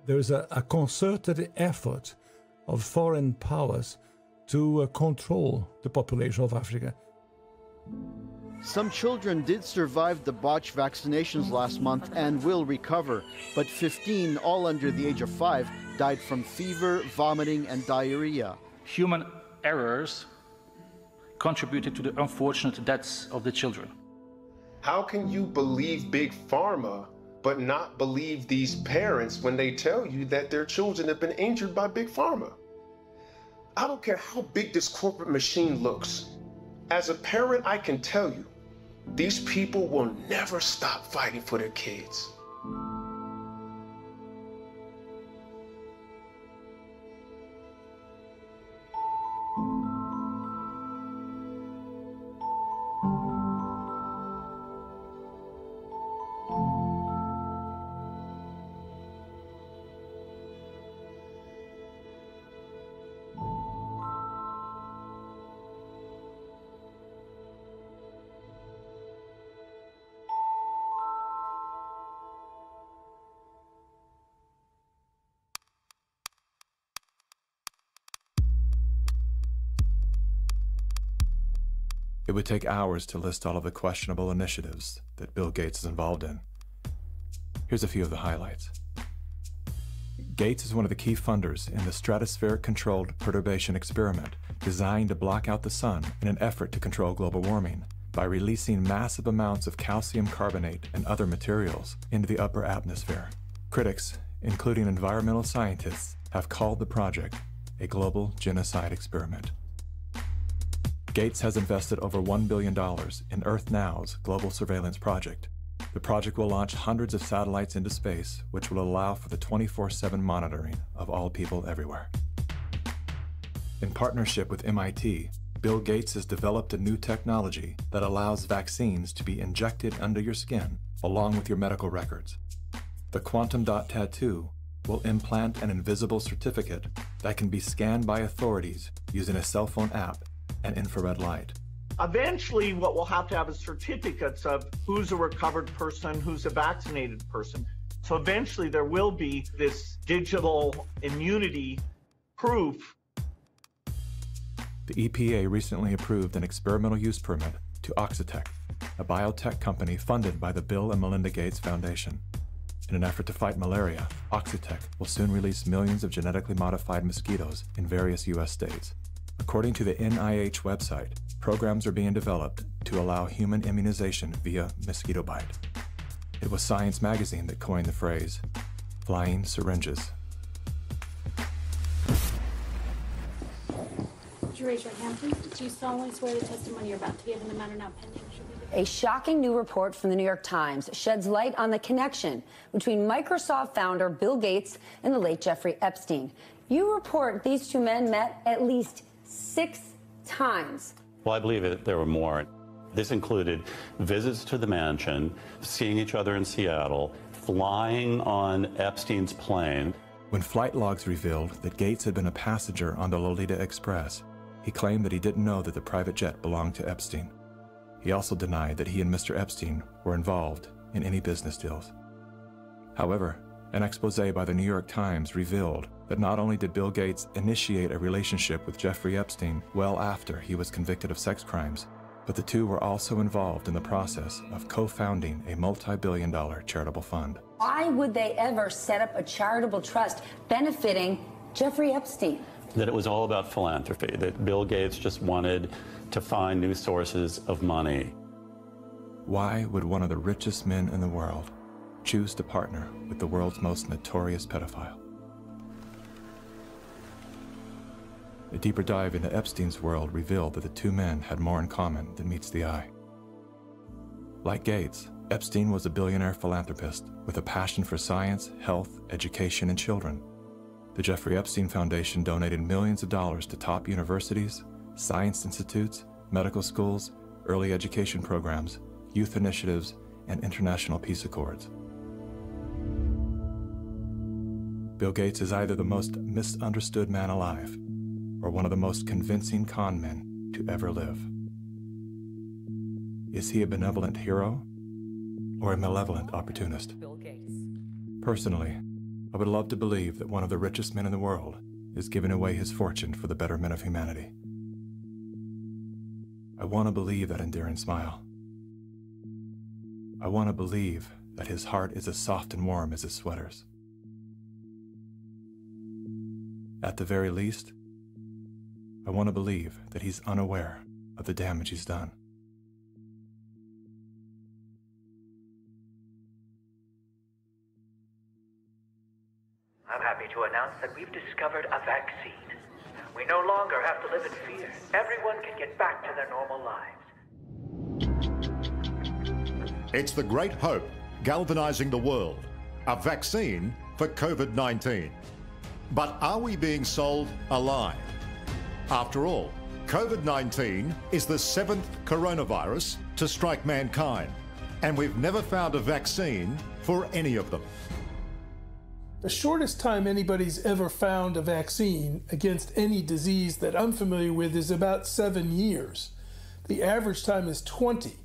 There is a concerted effort of foreign powers to control the population of Africa. Some children did survive the botched vaccinations last month and will recover, but 15, all under the age of 5, died from fever, vomiting, and diarrhea. Human errors contributed to the unfortunate deaths of the children. How can you believe Big Pharma but not believe these parents when they tell you that their children have been injured by Big Pharma? I don't care how big this corporate machine looks. As a parent, I can tell you, these people will never stop fighting for their kids. It would take hours to list all of the questionable initiatives that Bill Gates is involved in. Here's a few of the highlights. Gates is one of the key funders in the stratospheric-controlled perturbation experiment designed to block out the sun in an effort to control global warming by releasing massive amounts of calcium carbonate and other materials into the upper atmosphere. Critics, including environmental scientists, have called the project a global genocide experiment. Gates has invested over $1 billion in Earth Now's global surveillance project. The project will launch hundreds of satellites into space, which will allow for the 24/7 monitoring of all people everywhere. In partnership with MIT, Bill Gates has developed a new technology that allows vaccines to be injected under your skin along with your medical records. The quantum dot tattoo will implant an invisible certificate that can be scanned by authorities using a cell phone app and infrared light. Eventually, what we'll have is certificates of who's a recovered person, who's a vaccinated person. So eventually there will be this digital immunity proof. The EPA recently approved an experimental use permit to Oxitec, a biotech company funded by the Bill and Melinda Gates Foundation. In an effort to fight malaria, Oxitec will soon release millions of genetically modified mosquitoes in various U.S. states. According to the NIH website, programs are being developed to allow human immunization via mosquito bite. It was Science magazine that coined the phrase, flying syringes. Would you raise your hand, please? Do you solemnly swear the testimony you're about to give in the matter now pending? A shocking new report from the New York Times sheds light on the connection between Microsoft founder Bill Gates and the late Jeffrey Epstein. You report these two men met at least 6 times. Well, I believe there were more. This included visits to the mansion, seeing each other in Seattle, flying on Epstein's plane. When flight logs revealed that Gates had been a passenger on the Lolita Express, he claimed that he didn't know that the private jet belonged to Epstein. He also denied that he and Mr. Epstein were involved in any business deals. However, an expose by the New York Times revealed that not only did Bill Gates initiate a relationship with Jeffrey Epstein well after he was convicted of sex crimes, but the two were also involved in the process of co-founding a multi-billion-dollar charitable fund. Why would they ever set up a charitable trust benefiting Jeffrey Epstein? That it was all about philanthropy, that Bill Gates just wanted to find new sources of money. Why would one of the richest men in the world choose to partner with the world's most notorious pedophile? A deeper dive into Epstein's world revealed that the two men had more in common than meets the eye. Like Gates, Epstein was a billionaire philanthropist with a passion for science, health, education, and children. The Jeffrey Epstein Foundation donated millions of dollars to top universities, science institutes, medical schools, early education programs, youth initiatives, and international peace accords. Bill Gates is either the most misunderstood man alive or one of the most convincing con men to ever live. Is he a benevolent hero or a malevolent opportunist? Bill Gates. Personally, I would love to believe that one of the richest men in the world is giving away his fortune for the betterment of humanity. I want to believe that endearing smile. I want to believe that his heart is as soft and warm as his sweaters. At the very least, I want to believe that he's unaware of the damage he's done. I'm happy to announce that we've discovered a vaccine. We no longer have to live in fear. Everyone can get back to their normal lives. It's the great hope galvanizing the world. A vaccine for COVID-19. But are we being sold a lie? After all, COVID-19 is the 7th coronavirus to strike mankind, and we've never found a vaccine for any of them. The shortest time anybody's ever found a vaccine against any disease that I'm familiar with is about 7 years. The average time is 20.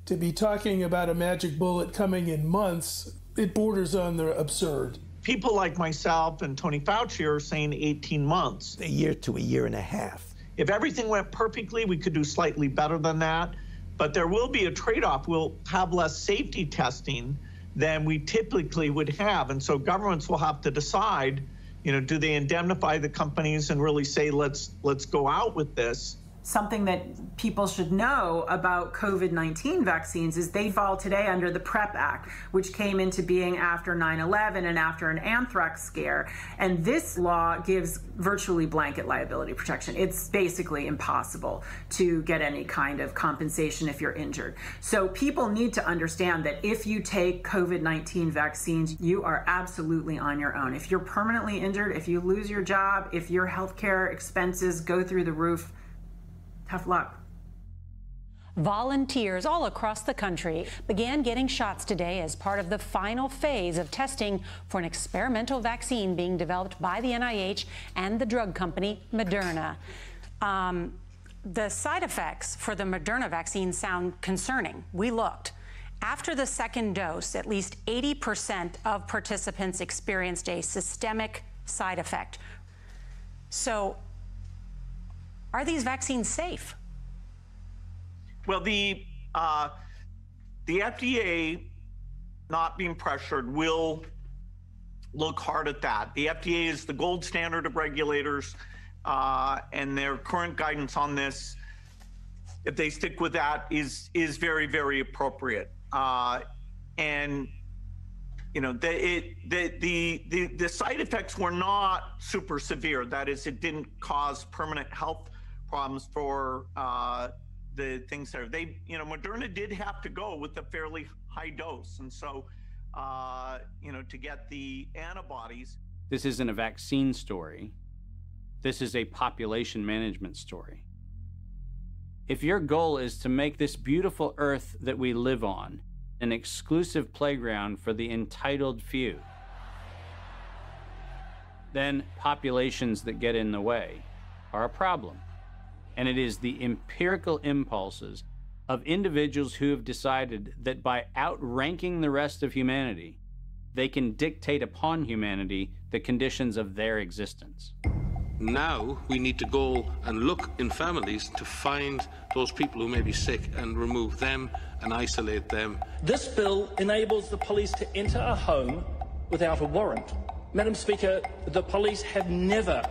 To be talking about a magic bullet coming in months, it borders on the absurd. People like myself and Tony Fauci are saying 18 months. A year to a year and a half. If everything went perfectly, we could do slightly better than that. But there will be a trade-off. We'll have less safety testing than we typically would have. And so governments will have to decide, you know, do they indemnify the companies and really say, let's go out with this? Something that people should know about COVID-19 vaccines is they fall today under the PrEP Act, which came into being after 9/11 and after an anthrax scare. And this law gives virtually blanket liability protection. It's basically impossible to get any kind of compensation if you're injured. So people need to understand that if you take COVID-19 vaccines, you are absolutely on your own. If you're permanently injured, if you lose your job, if your healthcare expenses go through the roof, tough luck. Volunteers all across the country began getting shots today as part of the final phase of testing for an experimental vaccine being developed by the NIH and the drug company Moderna. The side effects for the Moderna vaccine sound concerning. We looked. After the second dose, at least 80% of participants experienced a systemic side effect. So, are these vaccines safe? Well, the FDA, not being pressured, will look hard at that. The FDA is the gold standard of regulators, and their current guidance on this, if they stick with that, is very, very appropriate. And you know, the side effects were not super severe. That is, it didn't cause permanent health problems for the things there. You know, Moderna did have to go with a fairly high dose. And so, you know, to get the antibodies. This isn't a vaccine story. This is a population management story. If your goal is to make this beautiful earth that we live on an exclusive playground for the entitled few, then populations that get in the way are a problem. And it is the empirical impulses of individuals who have decided that by outranking the rest of humanity, they can dictate upon humanity the conditions of their existence. Now we need to go and look in families to find those people who may be sick and remove them and isolate them. This bill enables the police to enter a home without a warrant. Madam Speaker, the police have never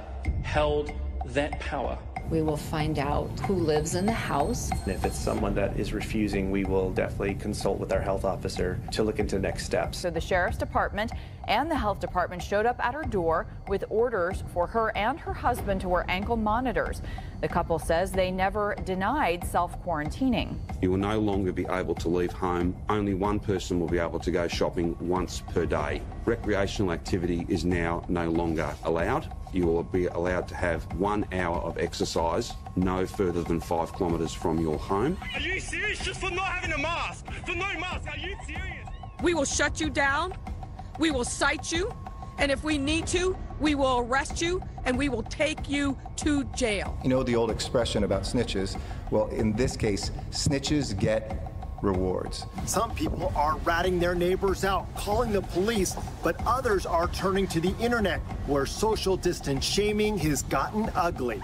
held that power. We will find out who lives in the house. If it's someone that is refusing, we will definitely consult with our health officer to look into next steps. So the Sheriff's Department and the Health Department showed up at her door with orders for her and her husband to wear ankle monitors. The couple says they never denied self-quarantining. You will no longer be able to leave home. Only one person will be able to go shopping once per day. Recreational activity is now no longer allowed. You will be allowed to have 1 hour of exercise no further than 5 kilometres from your home. Are you serious? Just for not having a mask? For no mask? Are you serious? We will shut you down. We will cite you. And if we need to, we will arrest you and we will take you to jail. You know the old expression about snitches? Well, in this case, snitches get rewards. Some people are ratting their neighbors out, calling the police, but others are turning to the internet, where social distance shaming has gotten ugly.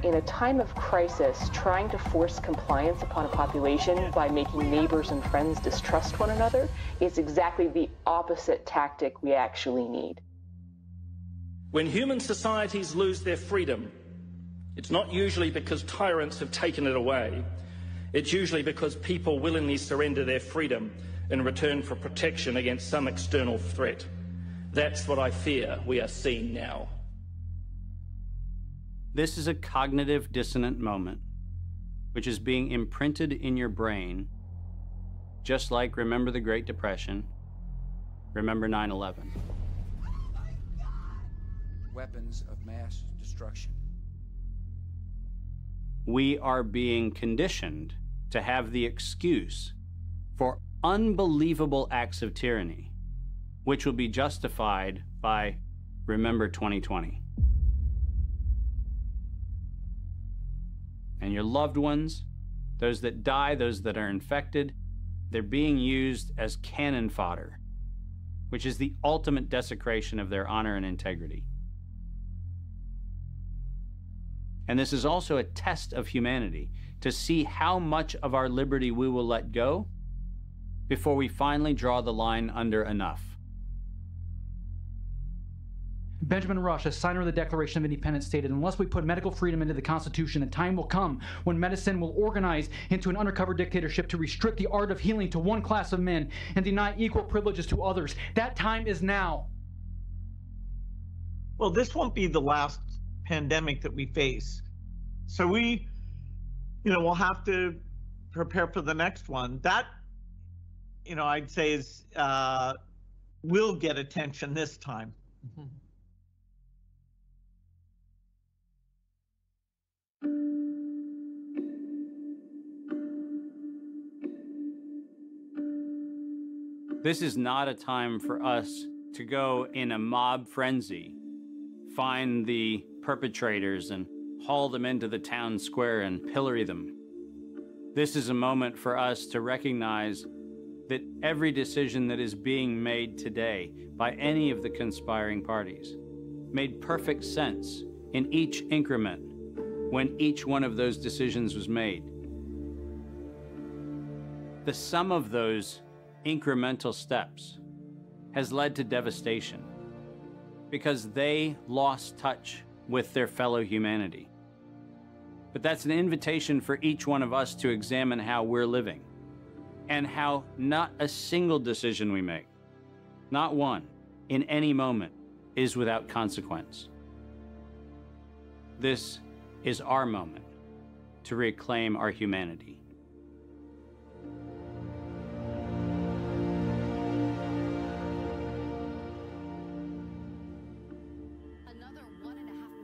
In a time of crisis, trying to force compliance upon a population by making neighbors and friends distrust one another is exactly the opposite tactic we actually need. When human societies lose their freedom, it's not usually because tyrants have taken it away. It's usually because people willingly surrender their freedom in return for protection against some external threat. That's what I fear we are seeing now. This is a cognitive dissonant moment, which is being imprinted in your brain, just like remember the Great Depression, remember 9/11. Weapons of mass destruction. We are being conditioned to have the excuse for unbelievable acts of tyranny, which will be justified by remember 2020. And your loved ones, those that die, those that are infected, they're being used as cannon fodder, which is the ultimate desecration of their honor and integrity. And this is also a test of humanity, to see how much of our liberty we will let go before we finally draw the line under enough. Benjamin Rush, a signer of the Declaration of Independence, stated, unless we put medical freedom into the Constitution, a time will come when medicine will organize into an undercover dictatorship to restrict the art of healing to one class of men and deny equal privileges to others. That time is now. Well, this won't be the last pandemic that we face. So we, we'll have to prepare for the next one. That, I'd say is, will get attention this time. Mm-hmm. This is not a time for us to go in a mob frenzy, find the perpetrators and haul them into the town square and pillory them. This is a moment for us to recognize that every decision that is being made today by any of the conspiring parties made perfect sense in each increment when each one of those decisions was made. The sum of those incremental steps has led to devastation because they lost touch with their fellow humanity. But that's an invitation for each one of us to examine how we're living and how not a single decision we make, not one, in any moment, is without consequence. This is our moment to reclaim our humanity.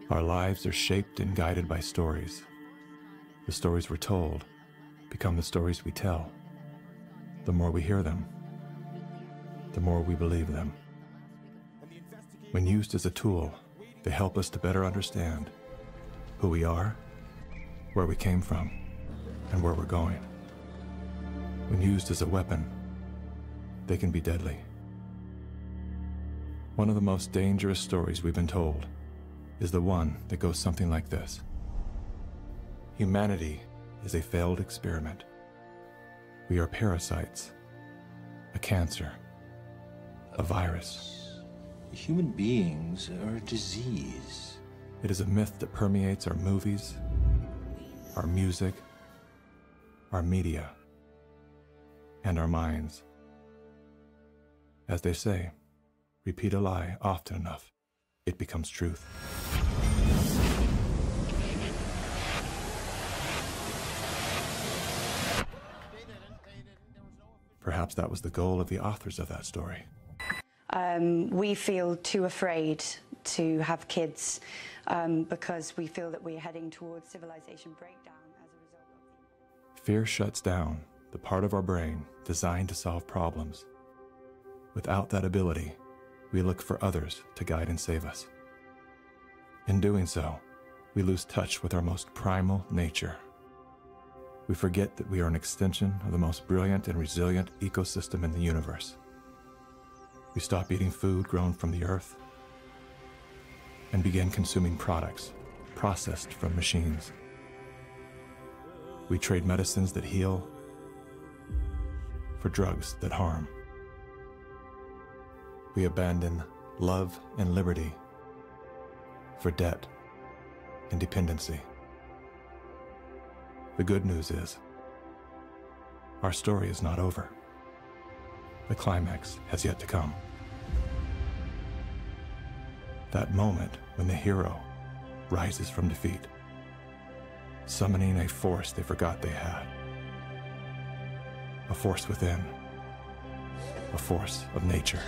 Our lives are shaped and guided by stories. The stories we're told become the stories we tell. The more we hear them, the more we believe them. When used as a tool, they help us to better understand who we are, where we came from, and where we're going. When used as a weapon, they can be deadly. One of the most dangerous stories we've been told is the one that goes something like this. Humanity is a failed experiment. We are parasites, a cancer, a virus. Human beings are a disease. It is a myth that permeates our movies, our music, our media, and our minds. As they say, repeat a lie often enough, it becomes truth. Perhaps that was the goal of the authors of that story. We feel too afraid to have kids because we feel that we're heading towards civilization breakdown as a result of... Fear shuts down the part of our brain designed to solve problems. Without that ability, we look for others to guide and save us. In doing so, we lose touch with our most primal nature. We forget that we are an extension of the most brilliant and resilient ecosystem in the universe. We stop eating food grown from the earth and begin consuming products processed from machines. We trade medicines that heal for drugs that harm. We abandon love and liberty for debt and dependency. The good news is, our story is not over. The climax has yet to come. That moment when the hero rises from defeat, summoning a force they forgot they had. A force within, a force of nature.